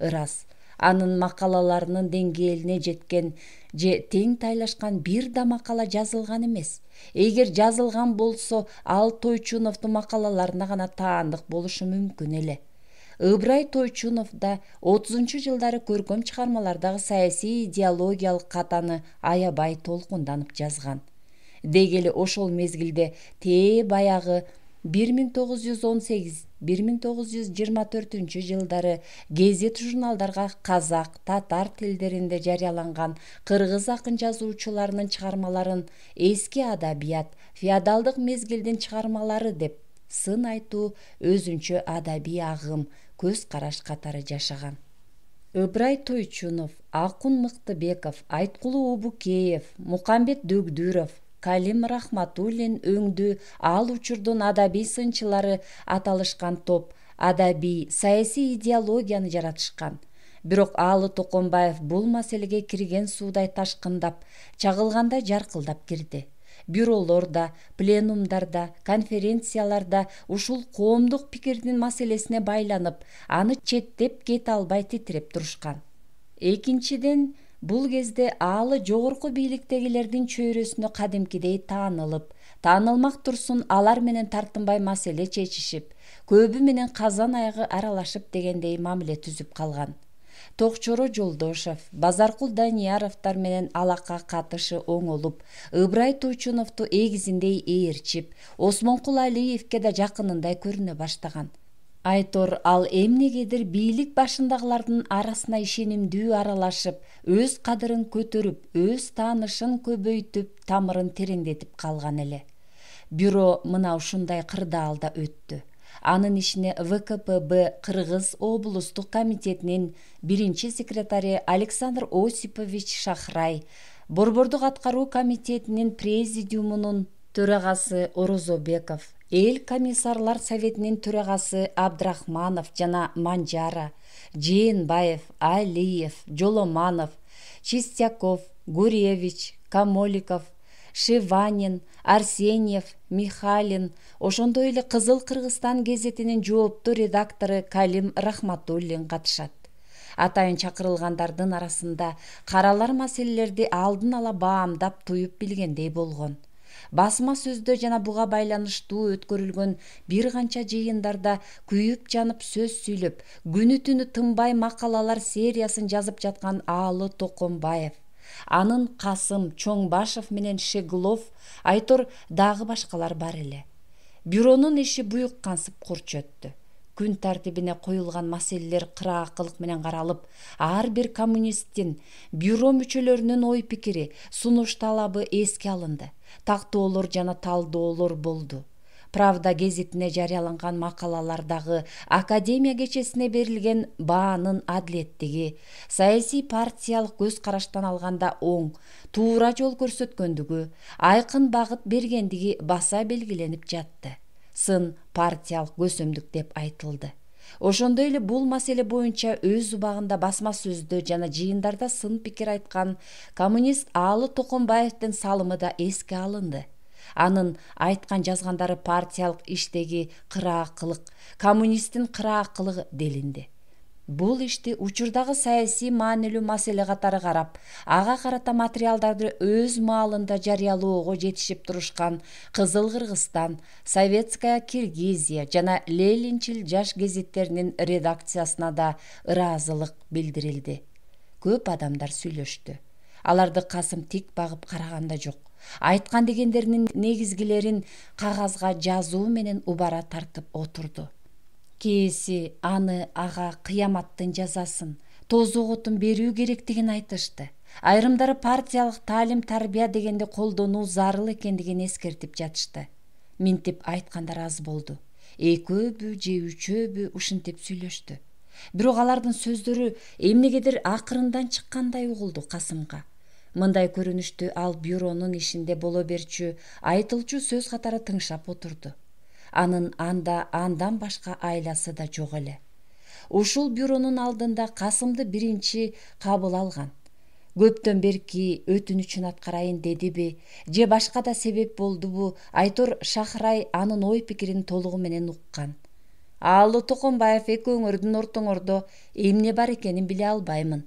Ырас, анын макалаларынын деңгээлине жеткен же тең тайлашкан бир да макала жазылган эмес. Эгер жазылган болсо, ал Тойчуновдун макалаларына гана таандык болушу мүмкүн эле. Ыбырай Тойчунов да 30-жылдары көркөм чыгармалардагы саясий идеологиялык катаны аябай толкунданып жазган. Дегеле ошол мезгилде баягы 1918-1924 жылдары гезит-журналдарга казак, татар тилдеринде жарыяланган кыргыз акын жазуучуларынын чыгармаларын эски адабият, феодалдык мезгилдин чыгармалары деп сын айтуу өзүнчө адабий агым, көз караш катары жашаган. Ыбырай Тойчунов, Акун Мыктыбеков, Айткулуу Убукеев, Мукамбет Дөгдүров, Калим Рахматуллин өңдүү ал учурдун адабий сынчылары аталышкан топ адабий, саясий идеологияны жаратышкан. Бирок Аалы Токомбаев бул маселеге кирген суудай ташкындап, чагылганда жаркылдап кирди. Бюролорда, пленумдарда, конференцияларда ушул коомдук пикирдин маселесине байланып, аны четтеп кете албай титиреп турушкан. Экинчиден, бул кезде Аалы жогорку бийликтегилердин чөйрөсүнө кадимкидей таанылып, таанылмак турсун алар менен тартынбай маселе чечишип, көбү менен казан аягы аралашып дегендей мамиле түзүп калган. Токчоро Жолдошев, Базаркул Данияровдор менен алакка катышы оңолуп, Ыбырай Тойчуновду эгизиндей ээрчип, Осмонкул Алиевке да жакынындай көрүнө баштаган. Айтор ал эмнегедир бийлик башындагылардын арасына ишенимдүү аралашып, өз кадырын көтөрүп, өз таанышын көбөйтүп, тамырын тереңдетип калган эле. Бюро мына ушундай кырдаалда өттү. Анын ишине ВКПБ Кыргыз облустук комитетинин 1-секретари Александр Осипович Шахрай, Борбордук аткаруу комитетинин президиумунун төрагасы Орозобеков, Эл комиссарлар советинин төрагасы Абдрахманов жана Манжара, Жээнбаев, Алиев, Жоломанов, Чистяков, Гуревич, Камоликов, Шеванин, Арсеньев, Михалин, ошондой эле Кызыл Кыргызстан гезетинин жооптуу редактору Калим Рахматуллин катышат. Атайын чакырылгандардын арасында каралар маселелерди алдын ала баамдап туюп билгендей болгон. Басма сөздө жана буга байланыштуу өткөрүлгөн бир канча жыйындарда күйүп жанып сөз сүйлөп, күнү түнү тынбай макалалар сериясын жазып жаткан Аалы Токомбаев, анын Касым Чоңбашев менен Шеглов, Айтор дагы башкалар бар эле. Бюронун иши буюк кансып курч өттү. Күн тартибине коюлган маселелер кыраакылык менен каралып, ар бир коммунисттин, бюро мүчөлөрүнүн ой пикири, сунуш талабы эске алынды. Тактоолор жана талдоолор болду. Правда гезитине жарыяланган макалалардагы академия кечесине берилген баанын адилеттиги, саясий партиялык көз караштан алганда оң, туура жол көрсөткөндүгү, айкын багыт бергендиги баса белгиленип жатты. Сын партиялык көсөмдүк деп айтылды. Ошондой эле бул маселе боюнча өз убагында басма сөздө жана жыйындарда сын пикир айткан коммунист Аалы Токомбаевдин салымы да эске алынды. Анын айткан жазгандары партиялык иштеги кыраакылык, коммунисттин кыраакылыгы делинди. Бул ишти учурдагы саясий маанилүү маселе катары карап, ага карата материалдарды өз маалында жарыялоого жетишип турушкан Кызыл Кыргызстан, Советская Киргизия жана Ленинчил жаш гезиттеринин редакциясына да ыраазылык билдирилди. Көп адамдар сүйлөштү. Аларды Касым тик багып караганда жок. Айткан дегендеринин негизгилерин кагазга жазуу менен убара тартып отурду. Кээси аны ага кыяматтын жазасын, тозок отун берүү керектигин айтышты. Айрымдары партиялык таалим-тарбия дегенди колдонуу зарыл экендигин эскертип жатышты. Минтип айткандар аз болду. Экөөбү же үчөөбү ушинтип сүйлөштү. Бирок алардын сөздөрү эмнегедир акырындан чыккандай угулду Касымга. Мындай көрүнүштү ал бюронун ишинде боло берчү айтылчу сөз катары тыңшап отурду. Анын андан башка айласы да жок эле. Ушул бюронун алдында Касымды биринчи кабыл алган. Көптөн берки өтүнүчүн аткарайын дедиби, же башка да себеп болдубу, Айтор Шахрай анын ой пикирин толугу менен уккан. Аалы Токомбаев экөөңөрдүн ортоңордо эмне бар экенин биле албаймын.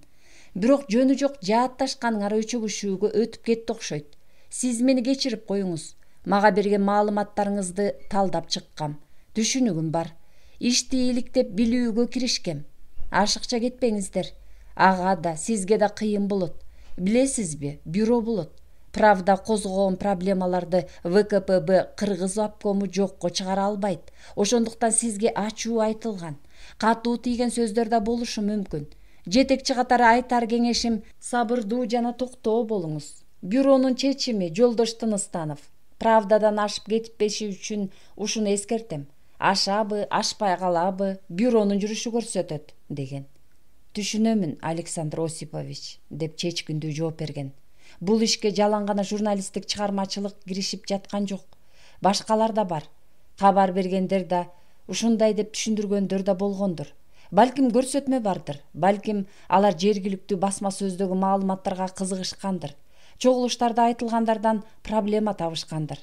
Бирок жөнү жок жаатташканыңар өчөгүшүүгө өтүп кетти окшойт. Сиз мени кечирип коюңуз. Мага берген маалыматтарыңызды талдап чыккам. Түшүнүгүм бар. Ишти иликтеп билүүгө киришкем. Ашыкча кетпеңиздер. Ага да, сизге да кыйын болот. Билесизби, бюро болот. Правда козгогон проблемаларды ВКПБ Кыргыз обкому жокко чыгара албайт. Ошондуктан сизге ачуу айтылган. Катуу тийген сөздөр да болушу мүмкүн. Жетекчи катары айтар кеңешим сабырдуу жана токтоо болуңуз. Бюронун чечими Жолдош Тыныстанов. Правдадан ашып кетпеши үчүн ушуну эскертем. Ашабы, ашпай калабы, бюронун жүрүшү көрсөтөт, деген. Түшүнөмүн, Александр Осипович, деп чечкиндүү жооп берген. Бул ишке жалаң гана журналисттик чыгармачылык киришип жаткан жок. Башкалар да бар. Кабар бергендер да, ушундай деп түшүндүргөндөр да болгондур. Балким көрсөтмө бардыр. Балким алар жергиликтүү басма сөздөгү маалыматтарга кызыгышкандыр. Чогулуштарда айтылгандардан проблема табышкандыр.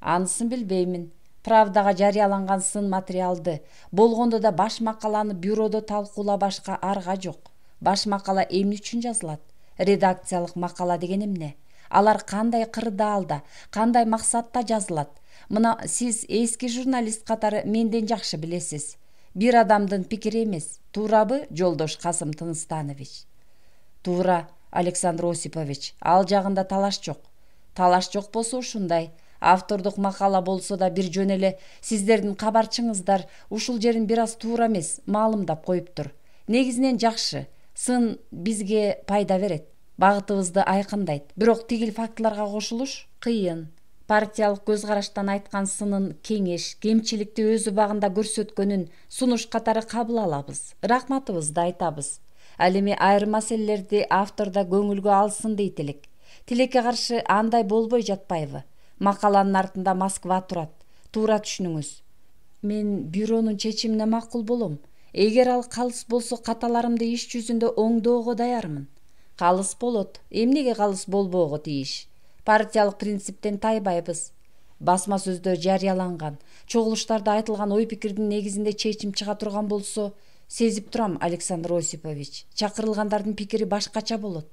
Анысын билбеймин. Правдага жарыяланган сын материалды, болгондо да баш макаланы бюродо талкуулабашка арга жок. Баш макала эмне үчүн жазылат? Редакциялык макала деген эмне? Алар кандай кырдаалда, кандай максатта жазылат? Мына сиз эски журналист катары менден жакшы билесиз. Бир адамдын пикири эмес, туурабы, Жолдош Касым Тыныстанович? Туура, Александр Осипович, ал жагында талаш жок. Талаш жок болсо ушундай. Автордук макала болсо да бир жөн эле сиздердин кабарчыңыздар ушул жерин бир аз туура эмес маалымдап коюптур. Негизинен жакшы, сын бизге пайда берет, багытыбызды айкындайт. Бирок тигил фактыларга кошулуш кыйын. Партиялык көз караштан айткан сынын кеңеш, кемчиликти өз убагында көрсөткөнүн сунуш катары кабыл алабыз. Рахматыбызды айтабыз. Ал эми айрым маселелерди авторда көңүлгө алсын дейт элек. Тилекке каршы андай болбой жатпайбы? Макаланын артында Москва турат. Туура түшүнүңүз. Мен бюронун чечимине макул болом. Эгер ал калыс болсо каталарымды иш жүзүндө оңдоого даярмын. Калыс болот. Эмнеге калыс болбоого тийиш? партиялык принциптен тайбайбыз. Басма сөздө жарыяланган, чогулуштарда айтылган ой пикирдин негизинде чечим чыга турган болсо, сезип турам, Александр Осипович, чакырылгандардын пикири башкача болот.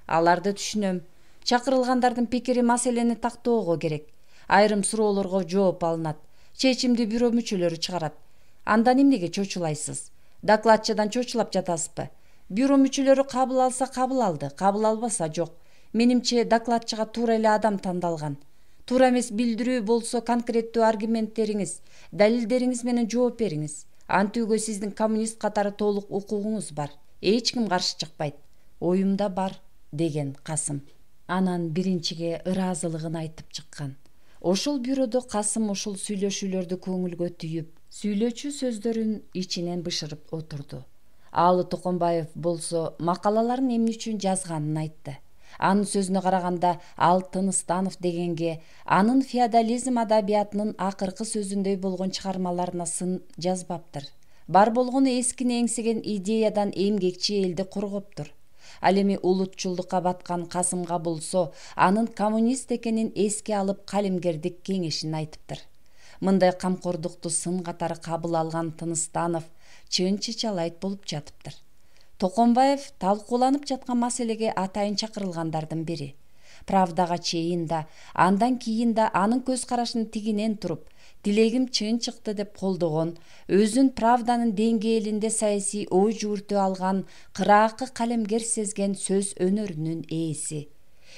Аларды түшүнөм. Чакырылгандардын пикири маселени тактоого керек. Айрым суроолорго жооп алынат. Чечимди бюро мүчөлөрү чыгарат. Андан эмнеге чочулайсыз? Докладчыдан чочулап жатасызбы? Бюро мүчөлөрү кабыл алса кабыл алды, кабыл албаса жок. Менимче докладчыга туура эле адам тандалган. Туура эмес билдирүү болсо конкреттүү аргументтериңиз, далилдериңиз менен жооп бериңиз. Антүүгө сиздин коммунист катары толук укугуңуз бар. Эч ким каршы чыкпайт. Оюмда бар, деген Касым. Анан биринчиге ыраазылыгын айтып чыккан. Ошол бюродо Касым ушул сүйлөшүүлөрдү көңүлгө түйүп, сүйлөөчү сөздөрүн ичинен бышырып отурду. Аалы Токонбаев болсо макалаларын эмне үчүн жазганын айтты. Анын сөзүнө караганда, ал Тыныстанов дегенге анын феодализм адабиятынын акыркы сөзүндөй болгон чыгармаларына сын жазбаптыр. Бар болгону эскини эңсеген идеядан эмгекчи элди коргоптур. Ал эми улутчулдукка баткан Касымга болсо, анын коммунист экенин эске алып калемгердик кеңешин айтыптыр. Мындай камкордукту сын катары кабыл алган Тыныстанов чын чычалайт болуп жатыптыр. Токонбаев талкууланып жаткан маселеге атайын чакырылгандардын бири. Правдага чейин да, андан кийин да анын көз карашын тигинен туруп, тилегим чын чыкты деп колдогон, өзүн Правданын деңгээлинде саясий ой жууртуу алган кыраакы калемгер сезген сөз өнөрүнүн ээси.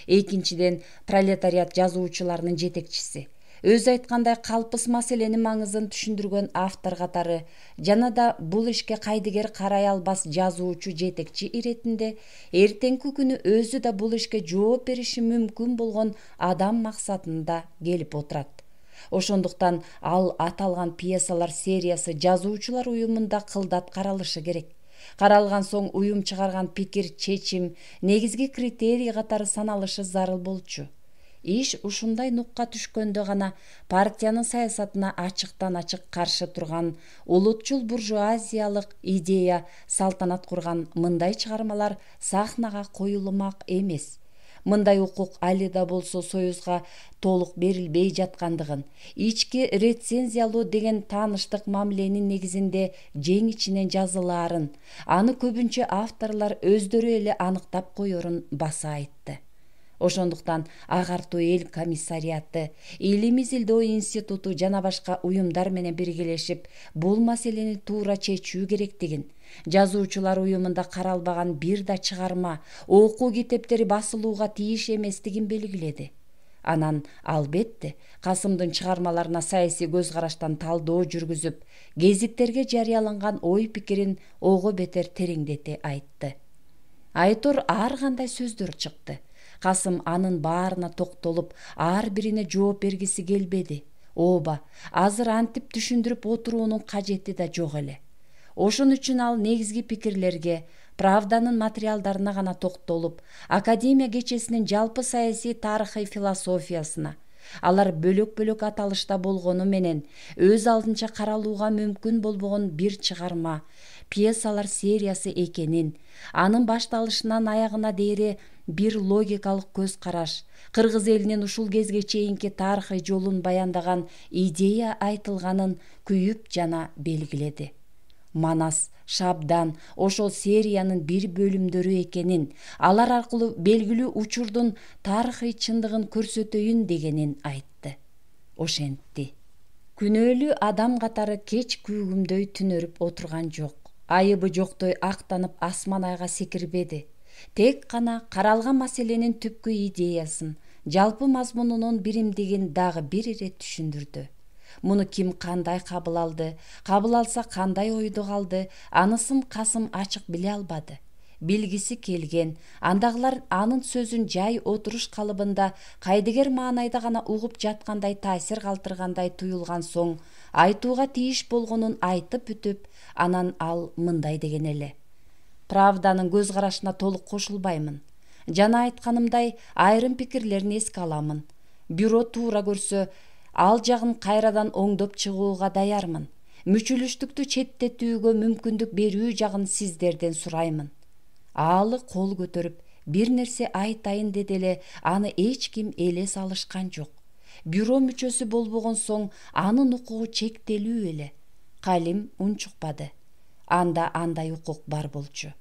Экинчиден, пролетариат жазуучуларынын жетекчиси. Өзү айткандай, калпыс маселенин маңызын түшүндүргөн автор катары жана да бул ишке кайдыгер карай албас жазуучу жетекчи иретинде эртеңки күнү өзү да бул ишке жооп бериши мүмкүн болгон адам максатында келип отурат. Ошондуктан ал аталган пьесалар сериясы жазуучулар уюмунда кылдат каралышы керек. Каралган соң уюм чыгарган пикир, чечим негизги критерий катары саналышы зарыл болчу. Иш ушундай нукка түшкөндө гана партиянын саясатына ачыктан ачык каршы турган улутчул буржуазиялык идея салтанат курган мындай чыгармалар сахнага коюлмак эмес. Мындай укук али да болсо Союзга толук берилбей жаткандыгын, ички рецензиялоо деген тааныштык мамиленин негизинде жең ичинен жазылаарын, аны көбүнчө авторлор өздөрү эле аныктап коерун баса айтты. Ошондуктан Агартуу эл комиссариаты, Илимий Изилдөө институту жана башка уюмдар менен биргелешип, бул маселени туура чечүү керектигин, жазуучулар уюмунда каралбаган бир да чыгарма, окуу китептери басылууга тийиш эместигин белгиледи. Анан, албетте, Касымдын чыгармаларына саясий көз караштан талдоо жүргүзүп, гезиттерге жарыяланган ой пикирин ого бетер тереңдете айтты. Айтор ар кандай сөздөр чыкты. Касым анын баарына токтолуп, ар бирине жооп бергиси келбеди. Ооба, азыр антип түшүндүрүп отуруунун кажети да жок эле. Ошон үчүн ал негизги пикирлерге, Правданын материалдарына гана токтолуп, Академия кечесинин жалпы саясий тарыхый философиясына, алар бөлөк-бөлөк аталышта болгону менен өз алдынча каралууга мүмкүн болбогон бир чыгарма, пьесалар сериясы экенин, анын башталышынан аягына дейре бир логикалык көз караш, кыргыз элинин ушул кезге чейинки тарыхый жолун баяндаган идея айтылганын күйүп жана белгиледи. Манас, Шабдан ошол сериянын бир бөлүмдөрү экенин, алар аркылуу белгилүү учурдун тарыхый чындыгын көрсөтөйүн дегенин айтты. Ошентти. Күнөөлүү адам катары кеч күүгүмдөй түнөрүп отурган жок. Айыбы жоктой актанып асман айга секирбеди. Тек гана каралган маселенин түпкү идеясын, жалпы мазмунунун биримдигин дагы бир ирет түшүндүрдү. Муну ким кандай кабыл алды, кабыл алса кандай ойдо калды, анысын Касым ачык биле албады. Билгиси келген, андагылар анын сөзүн жай отуруш калыбында кайдыгер маанайда гана угуп жаткандай таасир калтыргандай туюлган соң, айтууга тийиш болгонун айтып бүтүп, анан ал мындай деген эле. Правданын көз карашына толук кошулбаймын. Жана айтканымдай айрым пикирлерин эске аламын. Бюро туура көрсө, ал жагын кайрадан оңдоп чыгууга даярмын. Мүчүлүштүктү четтетүүгө мүмкүндүк берүү жагын сиздерден сураймын. Аалы кол көтөрүп бир нерсе айтайын деди эле аны эч ким элес алышкан жок. Бюро мүчөсү болбогон соң анын укугу чектелүү эле. Калим унчукпады. Анда андай укук бар болчу.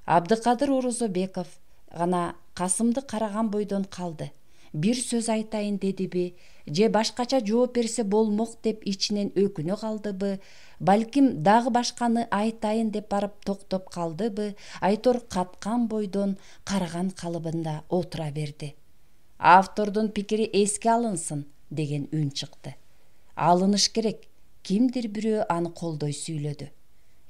Абдыкадыр Орозобеков гана Касымды караган бойдон калды. Бир сөз айтайын дедиби же башкача жооп берсе болмок деп ичинен өкүнө калдыбы, балким дагы башканы айтайын деп барып токтоп калдыбы, Айтор каткан бойдон караган калыбында отура берди. Автордун пикири эске алынсын деген үн чыкты. Алыныш керек. Кимдир бирөө аны колдой сүйлөдү.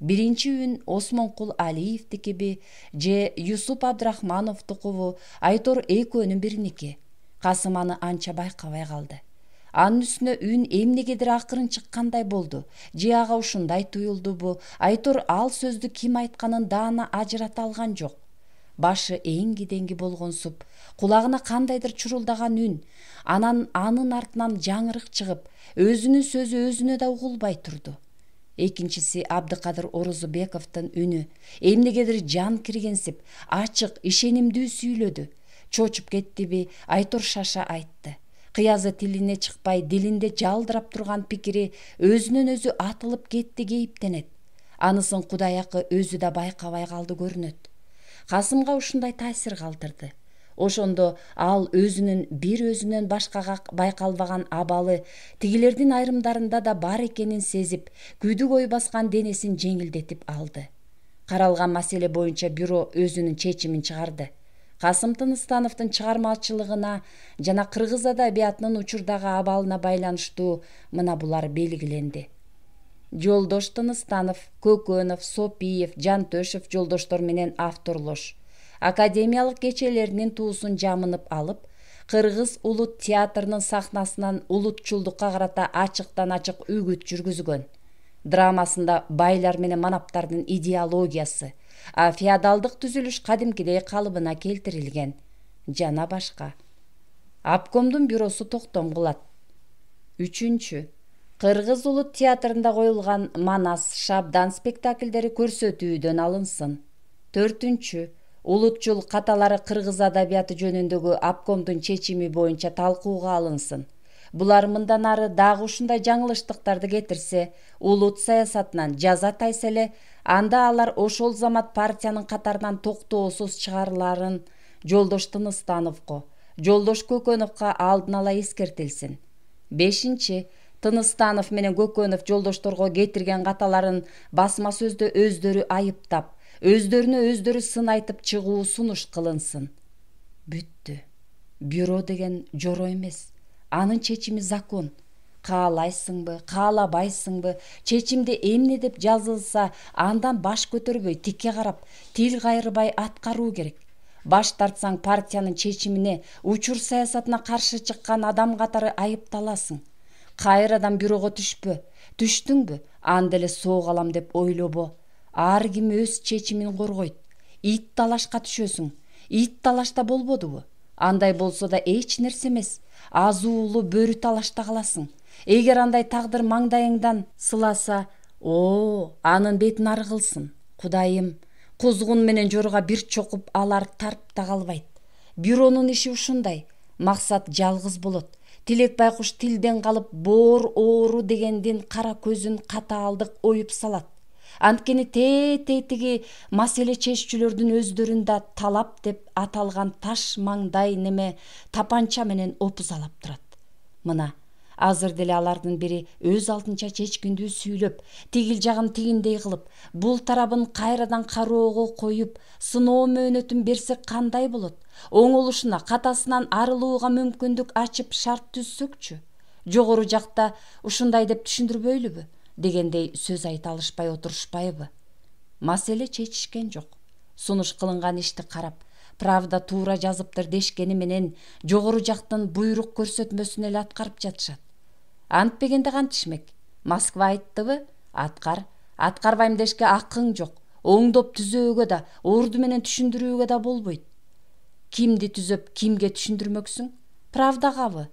Биринчи үн Осмонкул Алиевдикиби же Юсуп Абдрахмановдукубу, Айтор экөөнүн бириники. Касым аны анча байкабай калды. Анын үстүнө үн эмнегедир акырын чыккандай болду. Же ага ушундай туюлдубу, Айтор ал сөздү ким айтканын даана ажырата алган жок. Башы эңги-деңги болгонсуп, кулагына кандайдыр чурулдаган үн, анан анын артынан жаңырык чыгып, өзүнүн сөзү өзүнө да угулбай турду. Экинчиси Абдыкадыр Орозобековдун үнү эмнегедир жан киргенсип, ачык, ишенимдүү сүйлөдү. Чочуп кеттиби, Айтор шаша айтты. Кыязы тилине чыкпай, дилинде жалдырап турган пикири өзүнөн өзү атылып кетти кейиптенет. Анысын Кудайакы өзү да байкабай калды көрүнөт. Касымга ушундай таасир калтырды. Ошондо ал өзүнүн бир өзүнөн башкага байкалбаган абалы тигилердин айрымдарында да бар экенин сезип, күйдүк ой баскан денесин жеңилдетип алды. Каралган маселе боюнча бюро өзүнүн чечимин чыгарды. Касым Тыныстановдун чыгармачылыгына жана кыргыз адабиятынын учурдагы абалына байланыштуу мына булар белгиленди. Жолдош Тыныстанов, Көкөнов, Сопиев, Жантөшев жолдоштор менен авторлош. Академиялык кечелеринин туусун жамынып алып, Кыргыз улут театрынын сахнасынан улутчулдукка карата ачыктан ачык үгүт жүргүзгөн. Драмасында байлар менен манаптардын идеологиясы, феодалдык түзүлүш кадимкидей калыбына келтирилген. Жана башка. Обкомдун бюросу токтом кылат. 3. Кыргыз улут театрында коюлган Манас, Шабдан спектакльдери көрсөтүүдөн алынсын. 4. Улутчул каталары кыргыз адабияты жөнүндөгү обкомдун чечими боюнча талкууга алынсын. Булар мындан ары дагы ушундай жаңылыштыктарды кетирсе, улут саясатынан жаза тайса эле, анда алар ошол замат партиянын катарынан токтоосуз чыгарыларын Жолдош Тыныстановго, Жолдош Көкөновго алдын ала эскертилсин. 5. Тыныстанов менен Көкөнов жолдошторго кетирген каталарын басма сөздө өздөрү айыптап, өздөрүнө өздөрү сын айтып чыгуу сунуш кылынсын. Бүттү. Бюро деген жоро эмес. Анын чечими закон. Каалайсыңбы, каалабайсыңбы, чечимде эмне деп жазылса, андан баш көтөрбөй, тикке карап, тил кайрыбай аткаруу керек. Баш тартсаң партиянын чечимине, учур саясатына каршы чыккан адам катары айыпталасың. Кайрадан бюрого түшпө. Түштүңбү? Анда эле соок алам деп ойлобо. Ар ким өз чечимин коргойт. Ит талашка түшөсүң. Ит талашта болбодубу? Андай болсо да эч нерсе эмес. Азуулуу бөрү талашта каласың. Эгер андай тагдыр маңдайыңдан сыласа, анын бетин ары кылсын. Кудайым, кузгун менен жорга бир чокуп алар тарпта калбайт. Бюронун иши ушундай. Максат жалгыз болот. Тилек байкуш тилден калып боор оору дегендин кара көзүн катаалдык оюп салат. Анткени тетиги маселе чечүүчүлөрдүн өздөрүн да талап деп аталган таш маңдай неме тапанча менен опузалап турат. Мына, азыр деле алардын бири өз алдынча чечкиндүү сүйлөп, тигил жагын тигиндей кылып, бул тарабын кайрадан кароого коюп, сыноо мөөнөтүн берсе кандай болот? Оңолушуна, катасынан арылууга мүмкүндүк ачып шарт түзсөкчү. Жогору жакта ушундай деп түшүндүрбөйлүбү? Дегендей сөз айта алышпай отурушпайбы? Маселе чечишкен жок. Сунуш кылынган ишти карап, правда туура жазыптыр дешкени менен жогору жактын буйрук көрсөтмөсүн эле аткарып жатышат. Антпегенде кантишмек? Москва айттыбы? Аткар. Аткарбайм дешке акың жок. Оңдоп түзөөгө да, орду менен түшүндүрүүгө да болбойт. Кимди түзөп, кимге түшүндүрмөксүң? Правдагабы?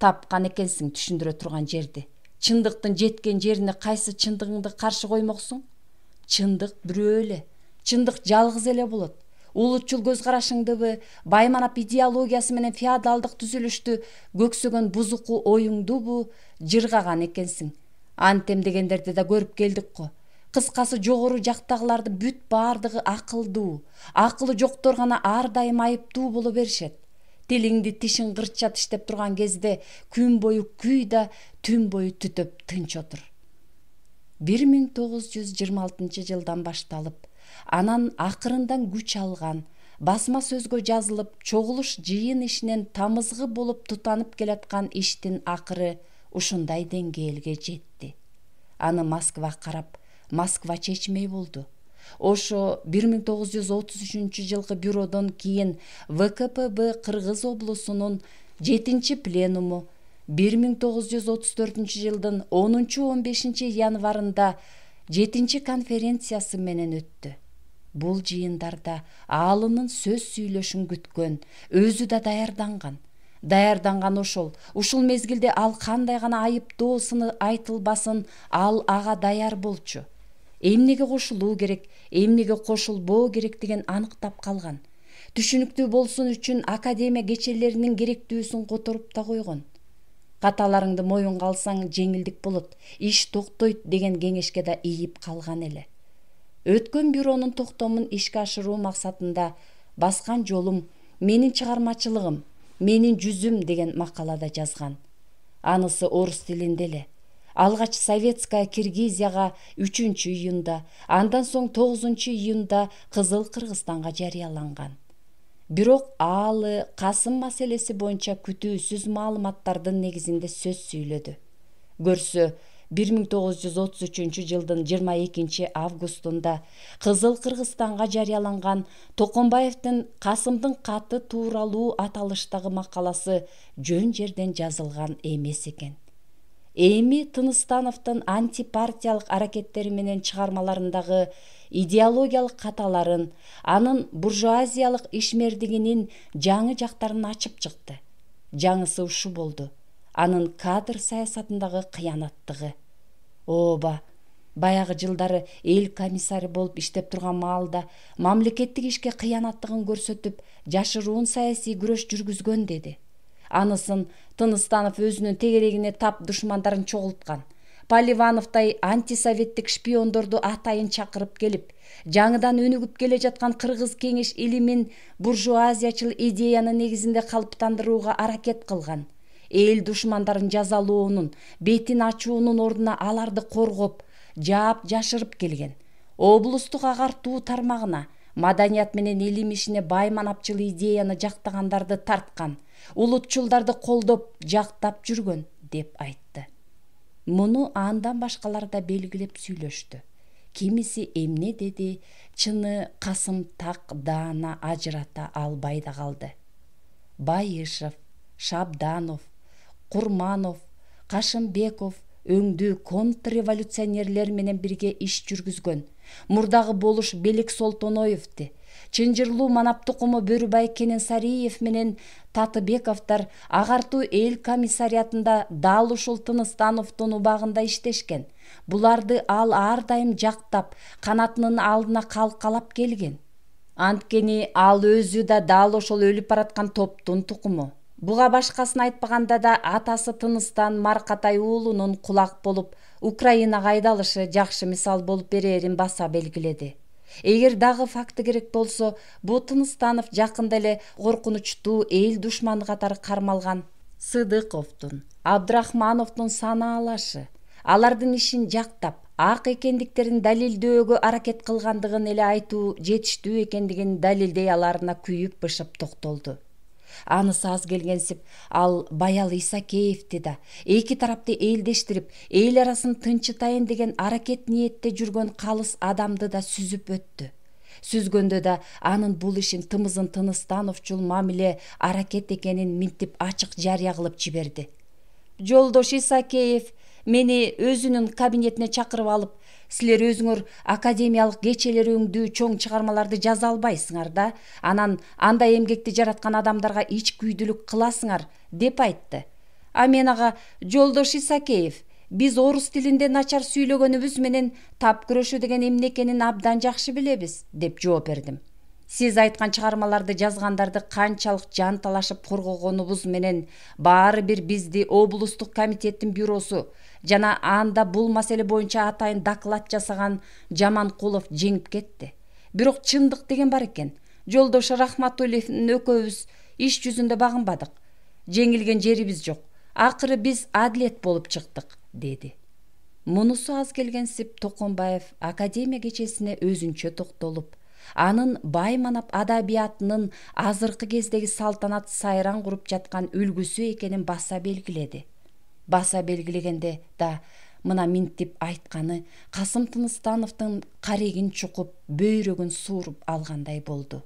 Тапкан экенсиң түшүндүрө турган жерди. Чындыктын жеткен жерине кайсы чындыгыңды каршы коймоксуң? Чындык бирөө эле. Чындык жалгыз эле болот. улутчул көз карашыңдыбы, байманап идеологиясы менен феодалдык түзүлүштү көксөгөн бузуку оюңдубу жыргаган экенсиң. Антем дегендерди да көрүп келдик го. Кыскасы, жогору жактагыларды бүт баардыгы акылдуу, акылы жоктор гана ар дайым айыптуу боло беришет. Тилиңди тишиң кырча тиштеп турган кезде күн бою күй да, түн бою түтөп тынч отур. 1926 жылдан башталып, анан акырындан күч алган, басма сөзгө жазылып, чогулуш жыйын ишинен тамызгы болуп тутанып келаткан иштин акыры ушундай деңгээлге жетти. Аны Москва карап, Москва чечмей болду. Ошо 1933 жылкы бюродон кийин ВКПБ Кыргыз облусунун 7 пленуму 1934 жылдын 10-15 январында 7 конференциясы менен өттү. Бул жыйындарда аалынын сөз сүйлөшүн күткөн, өзү да даярданган ушул мезгилде ал кандай гана айыптоосуну айтылбасын, ал ага даяр болчу. Эмнеге кошулуу керек, эмнеге кошулбоо керек деген аныктап калган. Түшүнүктүү болсун үчүн академия кечелеринин керектүүсүн которуп да койгон. Каталарыңды моюнга алсаң жеңилдик болот, иш токтойт деген кеңешке да ийип калган эле. Өткөн бюронун токтомун ишке ашыруу максатында баскан жолум менин чыгармачылыгым, менин жүзүм деген макалада жазган. Анысы орус тилинде эле. Алгач Советская Киргизияга 3-июнда, андан соң 9-июнда Кызыл Кыргызстанга жарыяланган. Бирок аалы Касым маселеси боюнча күтүүсүз маалыматтардын негизинде сөз сүйлөдү. Көрсө, 1933 жылдын 22 августунда Кызыл Кыргызстанга жарыяланган Токомбаевдин Касымдын каты тууралуу аталыштагы макаласы жөн жерден жазылган эмес экен. Эми Тыныстановдун антипартиялык аракеттери менен чыгармаларындагы идеологиялык каталарын, анын буржуазиялык ишмердигинин жаңы жактарын ачып чыкты. Жаңысы ушу болду: анын кадр саясатындагы кыянаттыгы. Ооба, баягы жылдары эл комиссары болуп иштеп турган маалда мамлекеттик ишке кыянаттыгын көрсөтүп, жашыруун саясий күрөш жүргүзгөн деди. Анысын Тыныстанов өзүнүн тегерегине тап душмандарын чогулткан. Поливановдай антисоветтик шпиондорду атайын чакырып келип, жаңыдан өнүгүп келе жаткан кыргыз кеңеш илимин буржуазиячыл идеянын негизинде калыптандырууга аракет кылган. Эл душмандарын жазалоонун, бетин ачуунун ордуна аларды коргоп, жаап жашырып келген. Облустук агартуу тармагына, маданият менен илим ишине байманапчыл идеяны жактагандарды тарткан, улутчулдарды колдоп, жактап жүргөн деп айтты. Муну андан башкалар да белгилеп сүйлөштү. Кимиси эмне деди, чыны Касым так даана ажырата албай да калды. Байышев, Шабданов, Курманов, Кашымбеков өңдүү контрреволюционерлер менен бирге иш жүргүзгөн. Мурдагы болуш Белик Солтоноевди, Чынжырлуу Манап тукуму Бөрүбай Кененсариев менен Татыбековдор агартуу эл комиссариатында дал ушул Тыныстановдун убагында иштешкен. Буларды ал ар дайым жактап, канатынын алдына калкалап келген. Анткени ал өзү да дал ошол өлүп бараткан топтун тукуму. Буга башкасын айтпаганда да атасы Тыныстан Маркатай уулунун кулак болуп Украинага айдалышы жакшы мисал болуп берерин баса белгиледи. Эгер дагы факты керек болсо, бу Тыныстанов жакында эле коркунучтуу эл душманы катары кармалган Сыдыковдун, Абдрахмановдун санаалашы, алардын ишин жактап, ак экендиктерин далилдөөгө аракет кылгандыгын эле айтуу жетиштүү экендигин далилдей аларына күйүп-бышып токтолду. Анысы аз келгенсип, ал Баял Исакеевди да эки тарапты элдештирип, эл арасын тынчытайын деген аракет ниетте жүргөн калыс адамды да сүзүп өттү. Сүзгөндө да анын бул ишин тымызын Тыныстановчул мамиле аракет экенин минтип ачык жарыя кылып жиберди. Жолдош Исакеев мени өзүнүн кабинетине чакырып алып, силер өзүңөр академиялык кечелер өңдүү чоң чыгармаларды жаза албайсыңар да, анан андай эмгекти жараткан адамдарга ич күйдүлүк кыласыңар деп айтты. А мен ага: жолдош Исакеев, биз орус тилинде начар сүйлөгөнүбүз менен тап күрөшүү деген эмне экенин абдан жакшы билебиз деп жооп бердим. Сиз айткан чыгармаларды жазгандарды канчалык жан талашып коргогонубуз менен баары бир бизди облустук комитеттин бюросу жана анда бул маселе боюнча атайын доклад жасаган Жаманкулов жеңип кетти. Бирок чындык деген бар экен. Жолдош Рахматуллевдин экөөбүз иш жүзүндө багынбадык. Жеңилген жерибиз жок. Акыры биз адилет болуп чыктык, деди. Мунусу аз келгенсип Токонбаев академия кечесине өзүнчө токтолуп, анын Байманап адабиятынын азыркы кездеги салтанат сайран куруп жаткан үлгүсү экенин баса белгиледи. Баса белгилегенде да мына минтип айтканы Касым Тыныстановдун карегин чукуп, бөйрөгүн сууруп алгандай болду.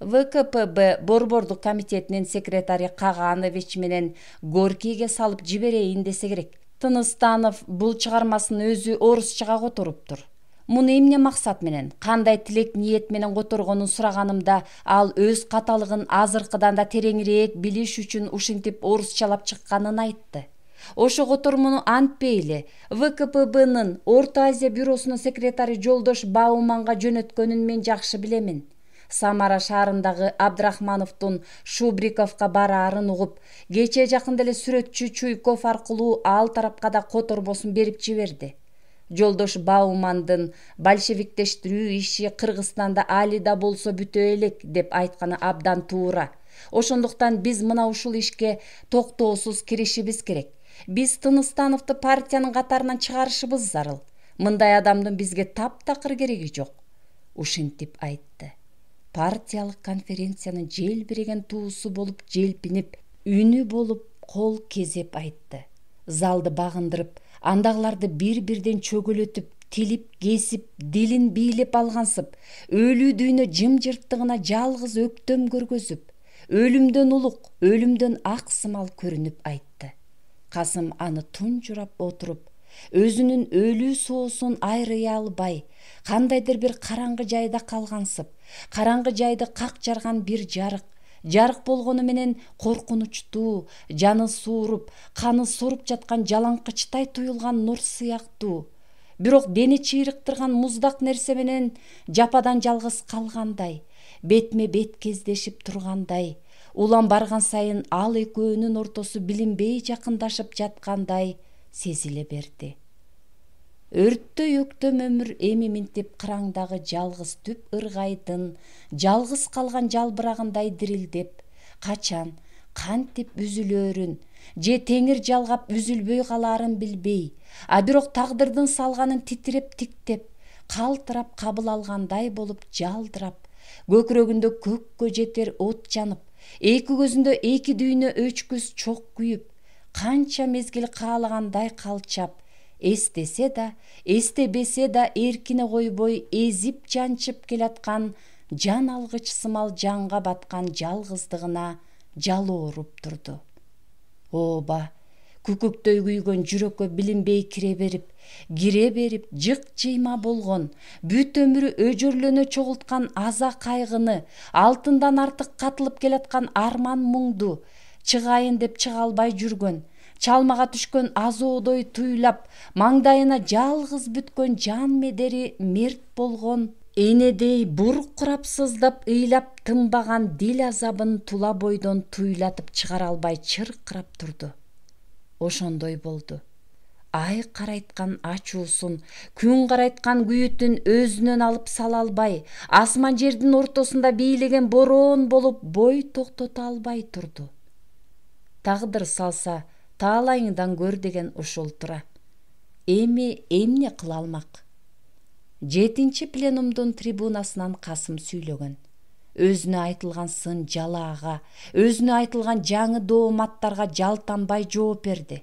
ВКПБ Борбордук комитетинин секретари Каганович менен Горкийге салып жиберейин десе керек. Тыныстанов бул чыгармасын өзү орусчага которуптур. Муну эмне максат менен, кандай тилек ниет менен которгонун сураганымда, ал өз каталыгын азыркыдан да тереңирээк билиш үчүн ушинтип орусчалап чыкканын айтты. Ошо котормуну антпейли ВКПБнын Орто Азия бюросунун секретари Жолдош Бауманга жөнөткөнүн мен жакшы билемин. Самара шаарындагы Абдрахмановдун Шубриковго бараарын угуп, кече жакында эле сүрөтчү Чуйков аркылуу ал тарапка да которбосун берип жиберди. Жолдош Баумандын большевиктештирүү иши Кыргызстанда али да болсо бүтө элек деп айтканы абдан туура. Ошондуктан биз мына ушул ишке токтоосуз киришибиз керек. Биз Тыныстановду партиянын катарынан чыгарышыбыз зарыл. Мындай адамдын бизге таптакыр кереги жок. Ушинтип айтты. Партиялык конференциянын желбиреген туусу болуп желпинип, үнү болуп кол кезеп айтты. Залды багындырып, андагыларды бир-бирден чөгөлөтүп, тилип, кесип, дилин бийлеп алгансып, өлүү дүйнө жымжырттыгына жалгыз өктөм көргөзүп, өлүмдөн улук, өлүмдөн ак сымал көрүнүп айтты. Касым аны тунжурап отуруп, өзүнүн өлүү соосун айрый албай, кандайдыр бир караңгы жайда калгансып, караңгы жайды как жарган бир жарык болгону менен коркунучтуу, жаны сууруп, каны соруп жаткан жалаңкычтай туюлган нур сыяктуу, бирок дени чыйрыктырган муздак нерсе менен жападан жалгыз калгандай, бетме бет кездешип тургандай, улам барган сайын ал экөөнүн ортосу билинбей жакындашып жаткандай сезиле берди. Өрттөй өктөм өмүр эми минтип кыраңдагы жалгыз түп ыргайдын жалгыз калган жалбырагындай дирилдеп, качан, кантип үзүлөрүн, же теңир жалгап үзүлбөй калаарын билбей, а бирок тагдырдын салганын титиреп тиктеп, калтырап кабыл алгандай болуп жалдырап, көкүрөгүндө көккө жетер от жанып, эки көзүндө эки дүйнө өчкүс чок күйүп, канча мезгил каалагандай калчап, эстесе да, эстебесе да эркине койбой эзип жанчып келаткан жан алгыч сымал жанга баткан жалгыздыгына жалооруп турду. Ооба, күкүктөй күйгөн жүрөккө билинбей кире берип, жык-жыйма болгон, бүт өмүрү өжөрлөнө чогулткан аза кайгыны, алтындан артык катылып келаткан арман муңду, чыгайын деп чыга албай жүргөн, чалмага түшкөн азоодой туйлап, маңдайына жалгыз бүткөн жан медери мерт болгон, энедей бурук курап сыздап ыйлап тынбаган дил азабын тула бойдон туйлатып чыгара албай чыркырап турду. Ошондой болду. Ай карайткан ачуусун, күн карайткан күйүтүн өзүнөн алып сала албай, асман жердин ортосунда бийлеген бороон болуп бой токтото албай турду. Тагдыр салса, таалайыңдан көр деген ушул тура. Эми эмне кыла алмак? 7-чи пленумдун трибунасынан Касым сүйлөгөн. Өзүнө айтылган сын жалаага, өзүнө айтылган жаңы дооматтарга жалтанбай жооп берди.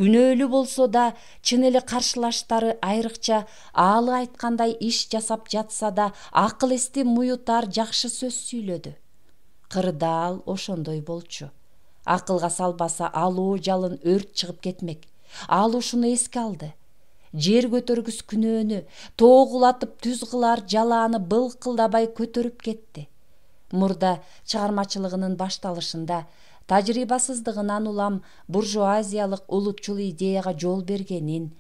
Күнөөлүү болсо да, чын эле каршылаштары айрыкча аалы айткандай иш жасап жатса да, акыл эсти муютар жакшы сөз сүйлөдү. Кырдаал ошондой болчу. Акылга салбаса алуу жалын өрт чыгып кетмек. Ал ушуну эске алды. Жер көтөргүс күнөөнү, тоогулатып түз кылар жалааны былкылдабай көтөрүп кетти. Мурда чыгармачылыгынын башталышында тажрыйбасыздыгынан улам буржуазиялык улутчул идеяга жол бергенин,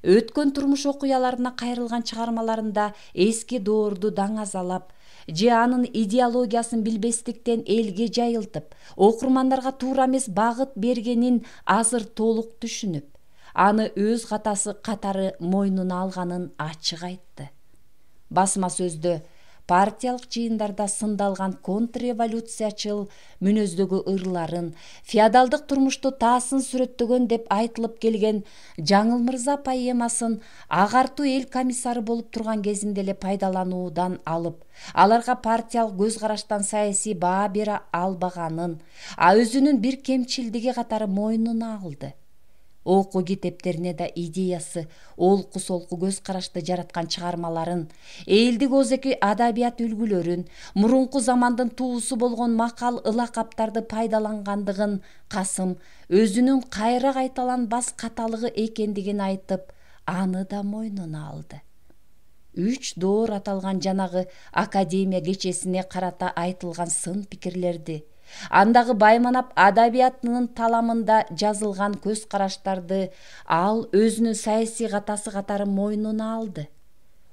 өткөн турмуш окуяларына кайрылган чыгармаларында эски доорду даңазалап же анын идеологиясын билбестиктен элге жайылтып, окурмандарга туура эмес багыт бергенин азыр толук түшүнүп, аны өз катасы катары мойнуна алганын ачык айтты. Басма сөздө партиялык жыйындарда сындалган контрреволюциячыл мүнөздөгү ырларын, феодалдык турмушту таасын сүрөттөгөн деп айтылып келген Жаңыл Мырза поэмасын агартуу эл комиссары болуп турган кезинде эле пайдалануудан алып, аларга партиялык көз караштан саясий баа бере албаганын, өзүнүн бир кемчилдиги катары мойнуна алды. Окуу китептерине да идеясы олку солку көз карашты жараткан чыгармаларын, элдик озеки адабият үлгүлөрүн, мурунку замандын туусу болгон макал ылакаптарды пайдалангандыгын Касым өзүнүн кайра кайталанбас каталыгы экендигин айтып, аны да мойнуна алды. 3 доор аталган жанагы академия кечесине карата айтылган сын пикирлерди, андагы байманап адабиятынын таламында жазылган көз караштарды ал өзүнүн саясий катасы катары мойнуна алды.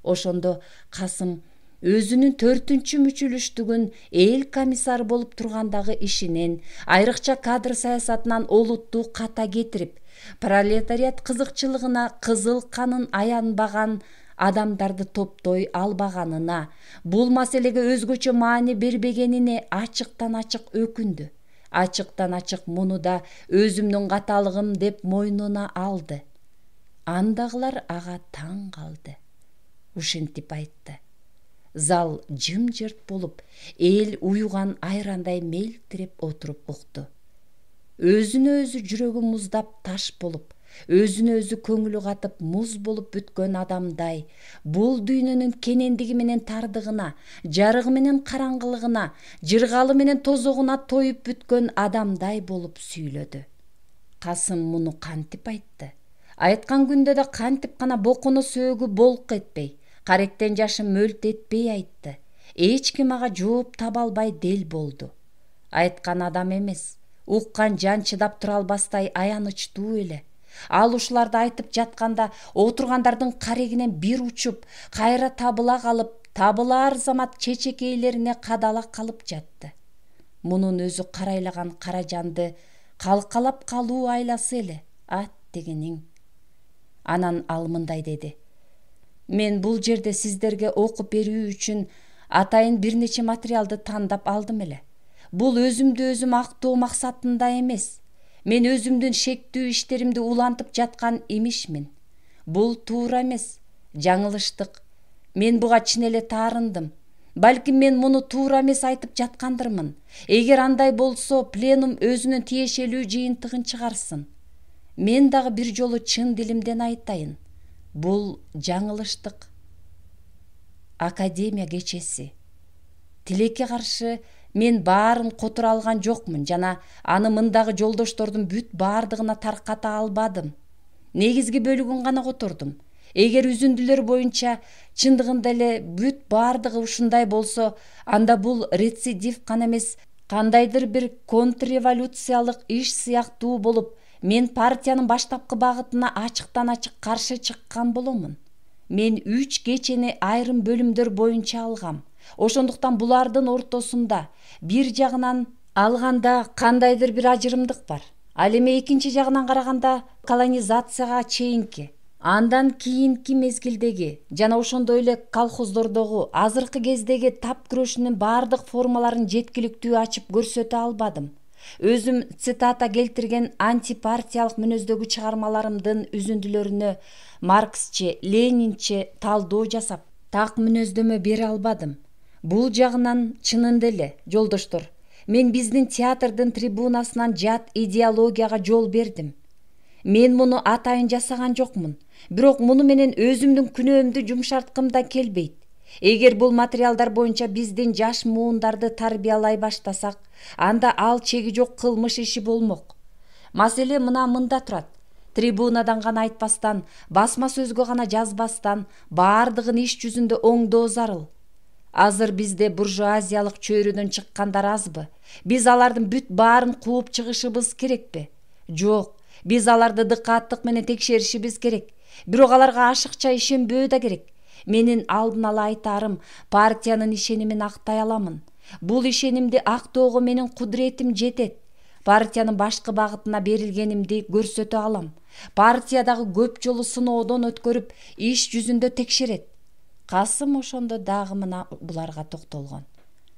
Ошондо Касым өзүнүн 4-мүчүлүштүгүн эл комиссары болуп тургандагы ишинен, айрыкча кадр саясатынан олуттуу ката кетирип, пролетариат кызыкчылыгына кызыл канын аянбаган адамдарды топтой албаганына, бул маселеге өзгөчө маани бербегенине ачыктан ачык өкүндү. Ачыктан ачык муну да өзүмдүн каталыгым деп мойнуна алды. Андагылар ага таң калды. Ушинтип айтты. Зал жымжырт болуп, эл уюган айрандай мелтирип отуруп укту. Өзүнө өзү жүрөгү муздап таш болуп, өзүнө өзү көңүлү катып муз болуп бүткөн адамдай, бул дүйнөнүн кенендиги менен тардыгына, жарыгы менен караңгылыгына, жыргалы менен тозогуна тоюп бүткөн адамдай болуп сүйлөдү. Касым муну кантип айтты? Айткан күндө да кантип гана боконо сөөгү болк этпей, каректен жашы мөлт этпей айтты. Эч ким ага жооп таба албай дел болду. Айткан адам эмес, уккан жан чыдап тура албастай аянычтуу эле. Ал ушуларды айтып жатканда отургандардын карегинен бир учуп, кайра табыла калып, табылаар замат чечекейлерине кадала калып жатты. Мунун өзү карайлаган кара жанды калкалап калуу айласы эле, ат дегениң. Анан ал мындай деди. Мен бул жерде сиздерге окуп берүү үчүн атайын бир нече материалды тандап алдым эле. Бул өзүмдү өзүм актоо максатында эмес. Мен өзүмдүн шектүү иштеримди улантып жаткан имишмин. Бул туура эмес, жаңылыштык. Мен буга чын эле таарындым. Балким мен муну туура эмес айтып жаткандырмын. Эгер андай болсо, пленум өзүнүн тиешелүү жыйынтыгын чыгарсын. Мен дагы бир жолу чын дилимден айтайын. Бул жаңылыштык. Академия кечеси. Тилекке каршы мен баарын которо алган жокмун жана аны мындагы жолдоштордун бүт баардыгына тарката албадым. Негизги бөлүгүн гана котордум. Эгер үзүндүлөр боюнча чындыгында эле бүт баардыгы ушундай болсо, анда бул рецидив гана эмес, кандайдыр бир контрреволюциялык иш сыяктуу болуп, мен партиянын баштапкы багытына ачыктан ачык каршы чыккан боломун. Мен 3 кечени айрым бөлүмдөр боюнча алгам. Ошондуктан булардын ортосунда бир жагынан алганда кандайдыр бир ажырымдык бар. Ал эми экинчи жагынан караганда колонизацияга чейинки, андан кийинки мезгилдеги жана ошондой эле колхоздордогу азыркы кездеги тап күрөшүнүн баардык формаларын жеткиликтүү ачып көрсөтө албадым. Өзүм цитата келтирген антипартиялык мүнөздөгү чыгармаларымдын үзүндүлөрүнө марксче, ленинче талдоо жасап, так мүнөздөмө бере албадым. Бул жагынан чынында эле, жолдоштор, мен биздин театрдын трибунасынан жат идеологияга жол бердим. Мен муну атайын жасаган жокмун, бирок муну менен өзүмдүн күнөөмдү жумшарткым да келбейт. Эгер бул материалдар боюнча биздин жаш муундарды тарбиялай баштасак, анда ал чеги жок кылмыш иши болмок. Маселе мында турат. Трибунадан гана айтпастан, басма сөзгө гана жазбастан, баардыгын иш жүзүндө оңдоо зарыл. Азыр бизде буржуазиялык чөйрөдөн чыккандар азбы? Биз алардын бүт баарын кууп чыгышыбыз керекпи? Жок, биз аларды дыкааттык менен текшеришибиз керек. Бирок аларга ашыкча ишенбөө да керек. Менин алдын ала айтарым, партиянын ишенимин актай аламын. Бул ишенимди актоого менин кудуретим жетет. Партиянын башкы багытына берилгенимди көрсөтө алам. Партиядагы көп жолу сыноодон өткөрүп, иш жүзүндө текшерет. Касым ошондо дагы мына буларга токтолгон.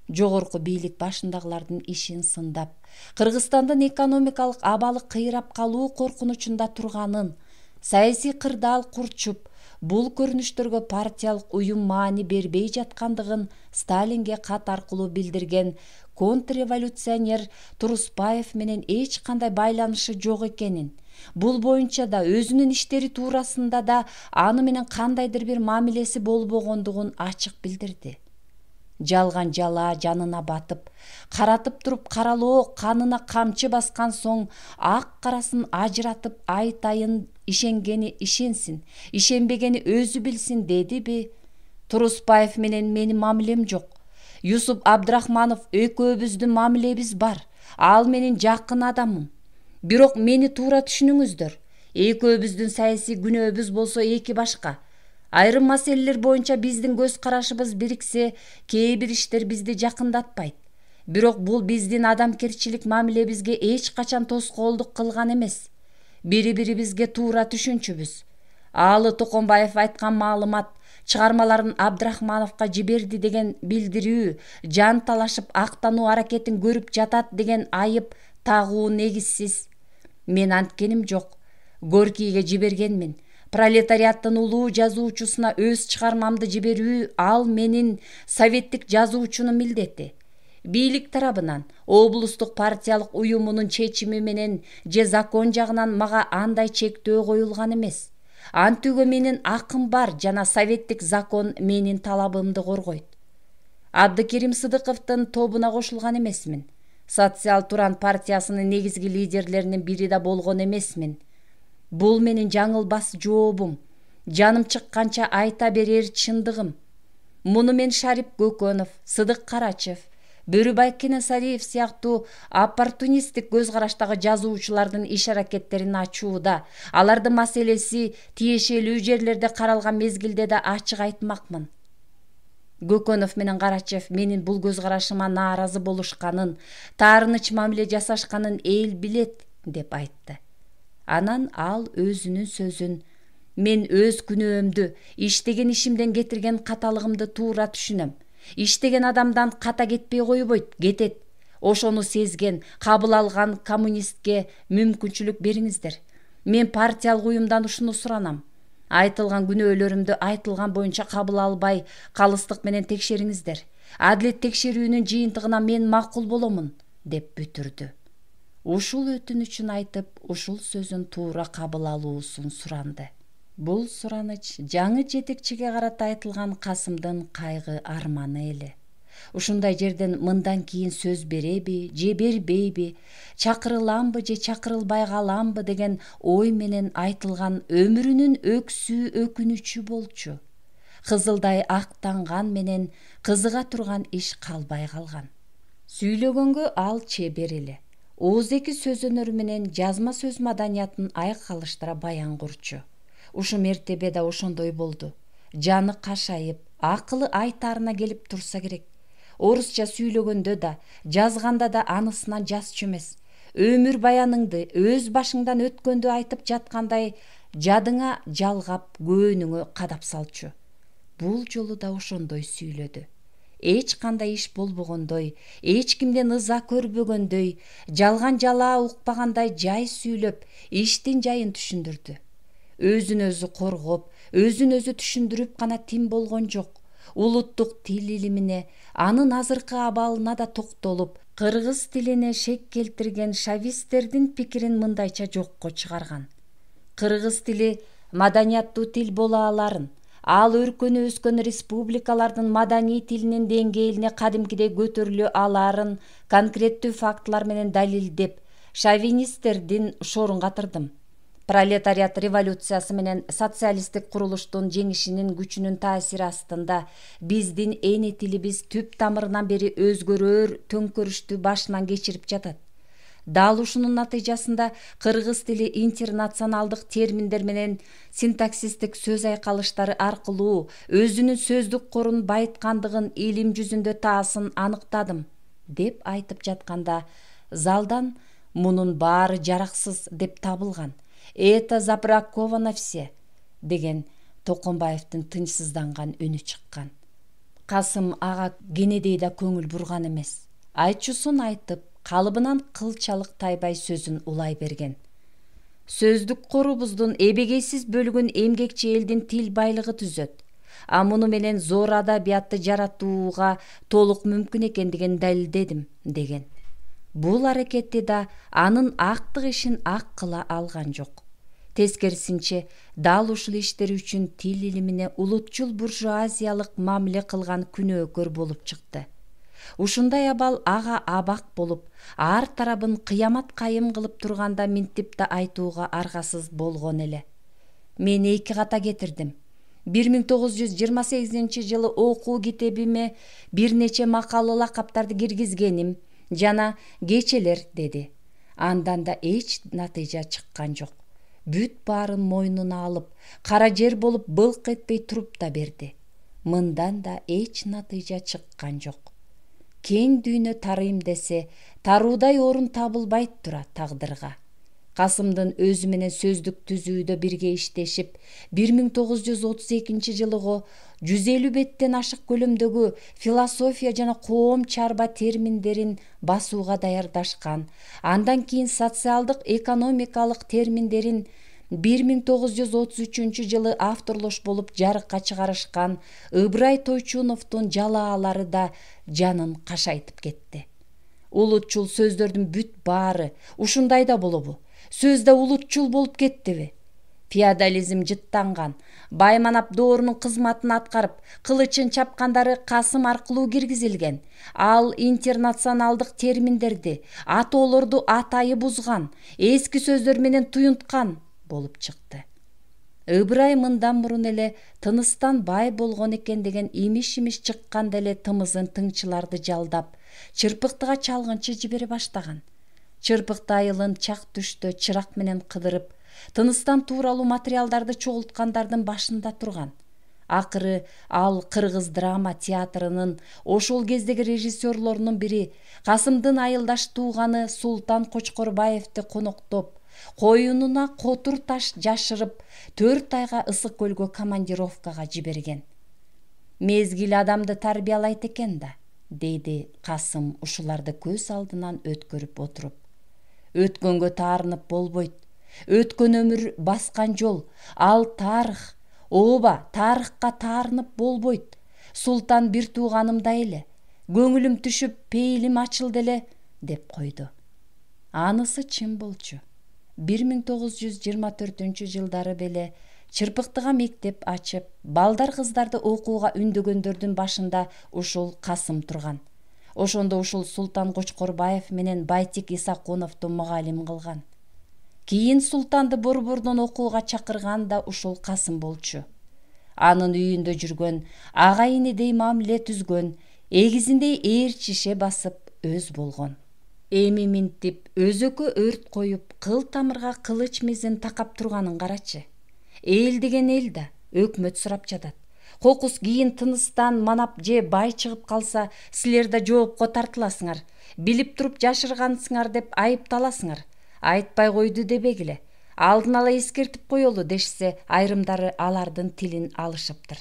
Жогорку бийлик башындагылардын ишин сындап, Кыргызстандын экономикалык абалы кыйрап калуу коркунучунда турганын, саясий кырдаал курчуп, бул көрүнүштөргө партиялык уюм маани бербей жаткандыгын Сталинге кат аркылуу билдирген контрреволюционер Турусбаев менен эч кандай байланышы жок экенин, бул боюнча да өзүнүн иштери туурасында да аны менен кандайдыр бир мамилеси болбогондугун ачык билдирди. Жалган жала жанына батып, каратып туруп каралоо канына камчы баскан соң ак карасын ажыратып айтайын, ишенгени ишенсин, ишенбегени өзү билсин дедиби? Турусбаев менен менин мамилем жок. Юсуп Абдрахманов экөөбүздүн мамилебиз бар. Ал менин жакын адамым. Бирок мени туура түшүнүңүздөр. Экөөбүздүн саясий күнөөбүз болсо эки башка. Айрым маселелер боюнча биздин көз карашыбыз бириксе, кээ бир иштер бизди жакындатпайт. Бирок бул биздин адамгерчилик мамилебизге эч качан тоскоолдук кылган эмес. Бири-бирибизге туура түшүнчүбүз. Аалы Токомбаев айткан маалымат, чыгармаларын Абдрахмановго жиберди деген билдирүү, жан талашып актануу аракетин көрүп жатат деген айып тагуу негизсиз. Мен анткеним жок. Горкийге жибергенмин. Пролетариаттын улуу жазуучусуна өз чыгармамды жиберүү ал менин советтик жазуучунун милдети. Бийлик тарабынан, облустук партиялык уюмунун чечими менен же закон жагынан мага андай чектөө коюлган эмес. Антүүгө менин акым бар жана советтик закон менин талабымды коргойт. Абдыкерим Сыдыковдун тобуна кошулган эмесмин. Социал-Туран партиясынын негизги лидерлеринин бири да болгон эмесмин. Бул менин жаңылбас жообум, жаным чыкканча айта берер чындыгым. Муну мен Шарип Көкөнов, Сыдык Карачев, Бөрүбай Кенесариев сыяктуу оппортунисттик көз караштагы жазуучулардын иш-аракеттерин ачууда, алардын маселеси тиешелүү жерлерде каралган мезгилде да ачык айтмакмын. Көкөнов менен Карачев менин бул көз карашыма нааразы болушканын, таарыныч мамиле жасашканын эл билет деп айтты. Анан ал өзүнүн сөзүн: мен өз күнөөмдү, иштеген ишимден кетирген каталыгымды туура түшүнөм. Иштеген адамдан ката кетпей койбойт, кетет. Ошону сезген, кабыл алган коммунистке мүмкүнчүлүк бериңиздер. Мен партиялык уюмдан ушуну суранам. Айтылган күнөөлөрүмдү айтылган боюнча кабыл албай, калыстык менен текшериңиздер. Адилет текшерүүнүн жыйынтыгына мен макул боломун, деп бүтүрдү. Ушул өтүнүчүн айтып, ушул сөзүн туура кабыл алуусун суранды. Бул сураныч жаңы жетекчиге карата айтылган Касымдын кайгы арманы эле. Ушундай жерден мындан кийин сөз береби же бербейби, чакырыламбы же чакырылбай каламбы деген ой менен айтылган өмүрүнүн өксүү өкүнүчү болчу. Кызылдай актанган менен кызыга турган иш калбай калган. Сүйлөгөнгө ал чебер эле. Ооздеки сөз өнөрү менен жазма сөз маданиятын айкалыштыра баян курчу. Ушу мертебе да ошондой болду. Жаны кашайып, акылы айтарына келип турса керек. Орусча сүйлөгөндө да, жазганда да анысынан жазчу эмес. Өмүр баяныңды өз башыңдан өткөндү айтып жаткандай жадыңа жалгап, көөнүңө кадап салчу. Бул жолу да ошондой сүйлөдү. Эч кандай иш болбогондой, эч кимден ыза көрбөгөндөй, жалган жалаа укпагандай жай сүйлөп, иштин жайын түшүндүрдү. Өзүн өзү коргоп, өзүн өзү түшүндүрүп гана тим болгон жок. Улуттук тил илимине, анын азыркы абалына да токтолуп, кыргыз тилине шек келтирген шависттердин пикирин мындайча жокко чыгарган. Кыргыз тили маданияттуу тил боло аларын, ал өркөнүп өскөн республикалардын маданий тилинин деңгээлине кадимкидей көтөрүлө аларын конкреттүү фактылар менен далилдеп, шовинисттердин шорун катырдым. Пролетариат революциясы менен социалисттик курулуштун жеңишинин күчүнүн таасири астында биздин эне тилибиз түп тамырынан бери өзгөрөр төңкөрүштү башынан кечирип жатат. Дал ушунун натыйжасында кыргыз тили интернационалдык терминдер менен синтаксистик сөз айкалыштары аркылуу өзүнүн сөздүк корун байыткандыгын илим жүзүндө таасын аныктадым, деп айтып жатканда залдан мунун баары жараксыз деп табылган. Это забраковано все деген Токонбаевдин тынчсызданган үнү чыккан. Касым ага кенедей да көңүл бурган эмес. Айтчусун айтып, калыбынан кылчалык тайбай сөзүн улай берген. Сөздүк корубуздун эбегейсиз бөлүгүн эмгекчи элдин тил байлыгы түзөт. Муну менен зор адабиятты жаратууга толук мүмкүн экендигин далилдедим, деген. Бул аракетти да анын актык ишин ак кыла алган жок. Тескерисинче, дал ушул иштери үчүн тил илимине улутчул буржуазиялык мамиле кылган күнөөкөр болуп чыкты. Ушундай абал ага абак болуп, ар тарабын кыямат кайым кылып турганда минтип да айтууга аргасыз болгон эле. Мен 2 ката кетирдим. 1928-жылы окуу китебиме бир нече макалы лакаптарды киргизгеним жана кечелер, деди. Андан да эч натыйжа чыккан жок. Бүт баарын мойнуна алып, кара жер болуп былк этпей туруп да берди. Мындан да эч натыйжа чыккан жок. Кең дүйнө тарыйм десе, таруудай орун табылбайт тура тагдырга. Касымдын өзү менен сөздүк түзүүдө бирге иштешип, 1932-жылыго 150 беттен ашык көлөмдөгү философия жана коом чарба терминдерин басууга даярдашкан. Андан кийин социалдык экономикалык терминдерин 1933-жылы авторлош болуп жарыкка чыгарышкан Ыбырай Тойчуновдун жалаалары да жанын кашайтып кетти. Улутчул сөздөрдүн бүт баары ушундай да болобу? Сөз да улутчул болуп кеттиби? Феодализм жыттанган, байманап доорунун кызматын аткарып, кылычын чапкандары Касым аркылуу киргизилген. Ал интернационалдык терминдерди, атоолорду атайы бузган, эски сөздөр менен туюнткан болуп чыкты. Ыбырай мындан мурун эле тыныстан бай болгон экен деген имиш-имиш чыкканда эле тымызын тыңчыларды жалдап, чырпыктыга чалгынчы жибере баштаган. Чырпыкты айылын чак түштө чырак менен кыдырып, тыныстан тууралуу материалдарды чогулткандардын башында турган. Акыры ал кыргыз драма театрынын ошол кездеги режиссерлорунун бири, Касымдын айылдаш тууганы Султан Кочкорбаевди коноктоп, коюнуна котур таш жашырып, 4 айга Ысык көлгө командировкага жиберген. Мезгил адамды тарбиялайт экен да, деди Касым ушуларды көз алдынан өткөрүп отуруп. Өткөнгө таарынып болбойт. Өткөн өмүр баскан жол, ал тарых. Ооба, тарыхка таарынып болбойт. Султан бир тууганымдай эле. Көңүлүм түшүп, пейилим ачылды эле, деп койду. Анысы чын болчу. 1924-жылдары беле Чырпыктыга мектеп ачып, балдар кыздарды окууга үндөгөндөрдүн башында ушул Касым турган. Ошондо ушул Султан Кочкорбаев менен Байтик Исакуновду мугалим кылган. Кийин Султанды борбордон окууга чакырган да ушул Касым болчу. Анын үйүндө жүргөн, ага инидей мамиле түзгөн, эгизиндей ээрчише басып өз болгон. Эми минтип өзөккө өрт коюп, кыл тамырга кылыч мизин такап турганын карачы. Эл деген эл да, өкмөт сурап жатат. Кокус кийин тыныстан манап же бай чыгып калса, силер да жоопко тартыласыңар. Билип туруп жашыргансыңар деп айыпталасыңар. Айтпай койду дебегиле. Алдын ала эскертип коелу дешсе, айрымдары алардын тилин алышыптыр.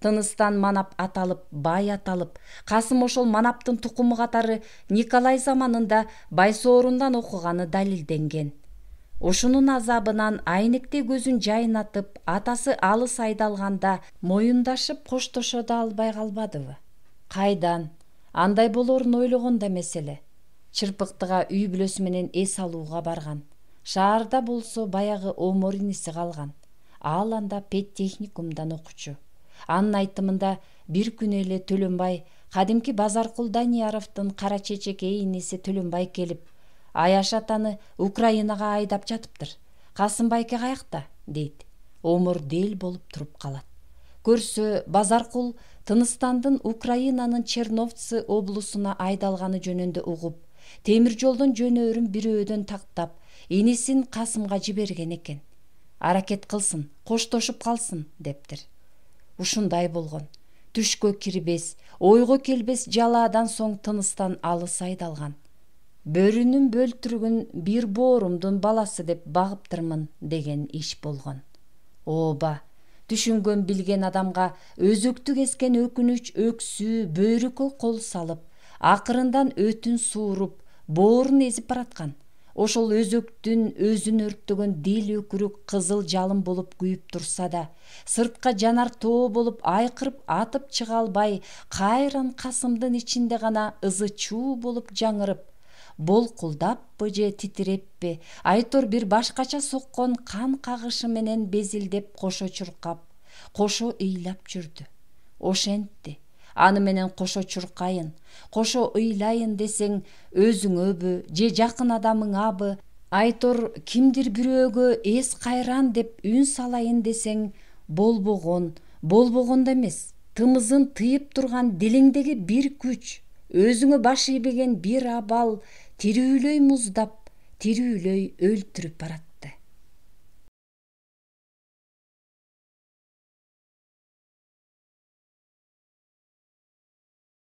Тыныстан манап аталып, бай аталып, Касым ошол манаптын тукуму катары Николай заманында Байсоорундан окуганы далилденген. Ушунун азабынан айнектей көзүн жайнатып, атасы алыс айдалганда моюндашып коштошо да албай калбадыбы? Кайдан? Андай болорун ойлогон да эмес эле. Чырпыктыга үй бүлөсү менен эс алууга барган. Шаарда болсо баягы омор иниси калган. Ал анда педтехникумдан окучу. Анын айтымында бир күнү эле Төлөнбай, кадимки Базаркул Данияровдун кара чечекей иниси Төлөнбай келип, Аяш атаны Украинага айдап жатыптыр. Касым байке каякта, дейт. Омор дел болуп туруп калат. Көрсө, Базаркул Тыныстандын Украинанын Черновцы облусуна айдалганы жөнүндө угуп, темир жолдон жөнөөрүн бирөөдөн тактап инисин Касымга жиберген экен. Аракет кылсын, коштошуп калсын дептир. Ушундай болгон. Түшкө кирбес, ойго келбес жалаадан соң тыныстан алыс айдалган. Бөрүнүн бөлтүрүгүн бир боорумдун баласы деп багыптырмын деген иш болгон. Ооба, түшүнгөн билген адамга өзөктү кескен өкүнүч өксүү бөйрүккө кол салып, акырындан өтүн сууруп, боорун эзип бараткан. Ошол өзөктүн өзүн өрттөгөн дил өкүрүк кызыл жалын болуп күйүп турса да, сыртка жанар тоо болуп айкырып атып чыга албай, кайран Касымдын ичинде гана ызы чуу болуп жаңырып, болкулдаппы же титиреппи, Айтор бир башкача соккон кан кагышы менен безилдеп кошо чуркап, кошо ыйлап жүрдү. Ошентти. Аны менен кошо чуркайын, кошо ыйлайын десең, өзүңөбү же жакын адамыңабы, Айтор кимдир бирөөгө эс кайран деп үн салайын десең, болбогон да эмес, тымызын тыйып турган дилиңдеги бир күч, өзүңө баш ийбеген бир абал тирүүлөй муздап, тирүүлөй өлтүрүп барат.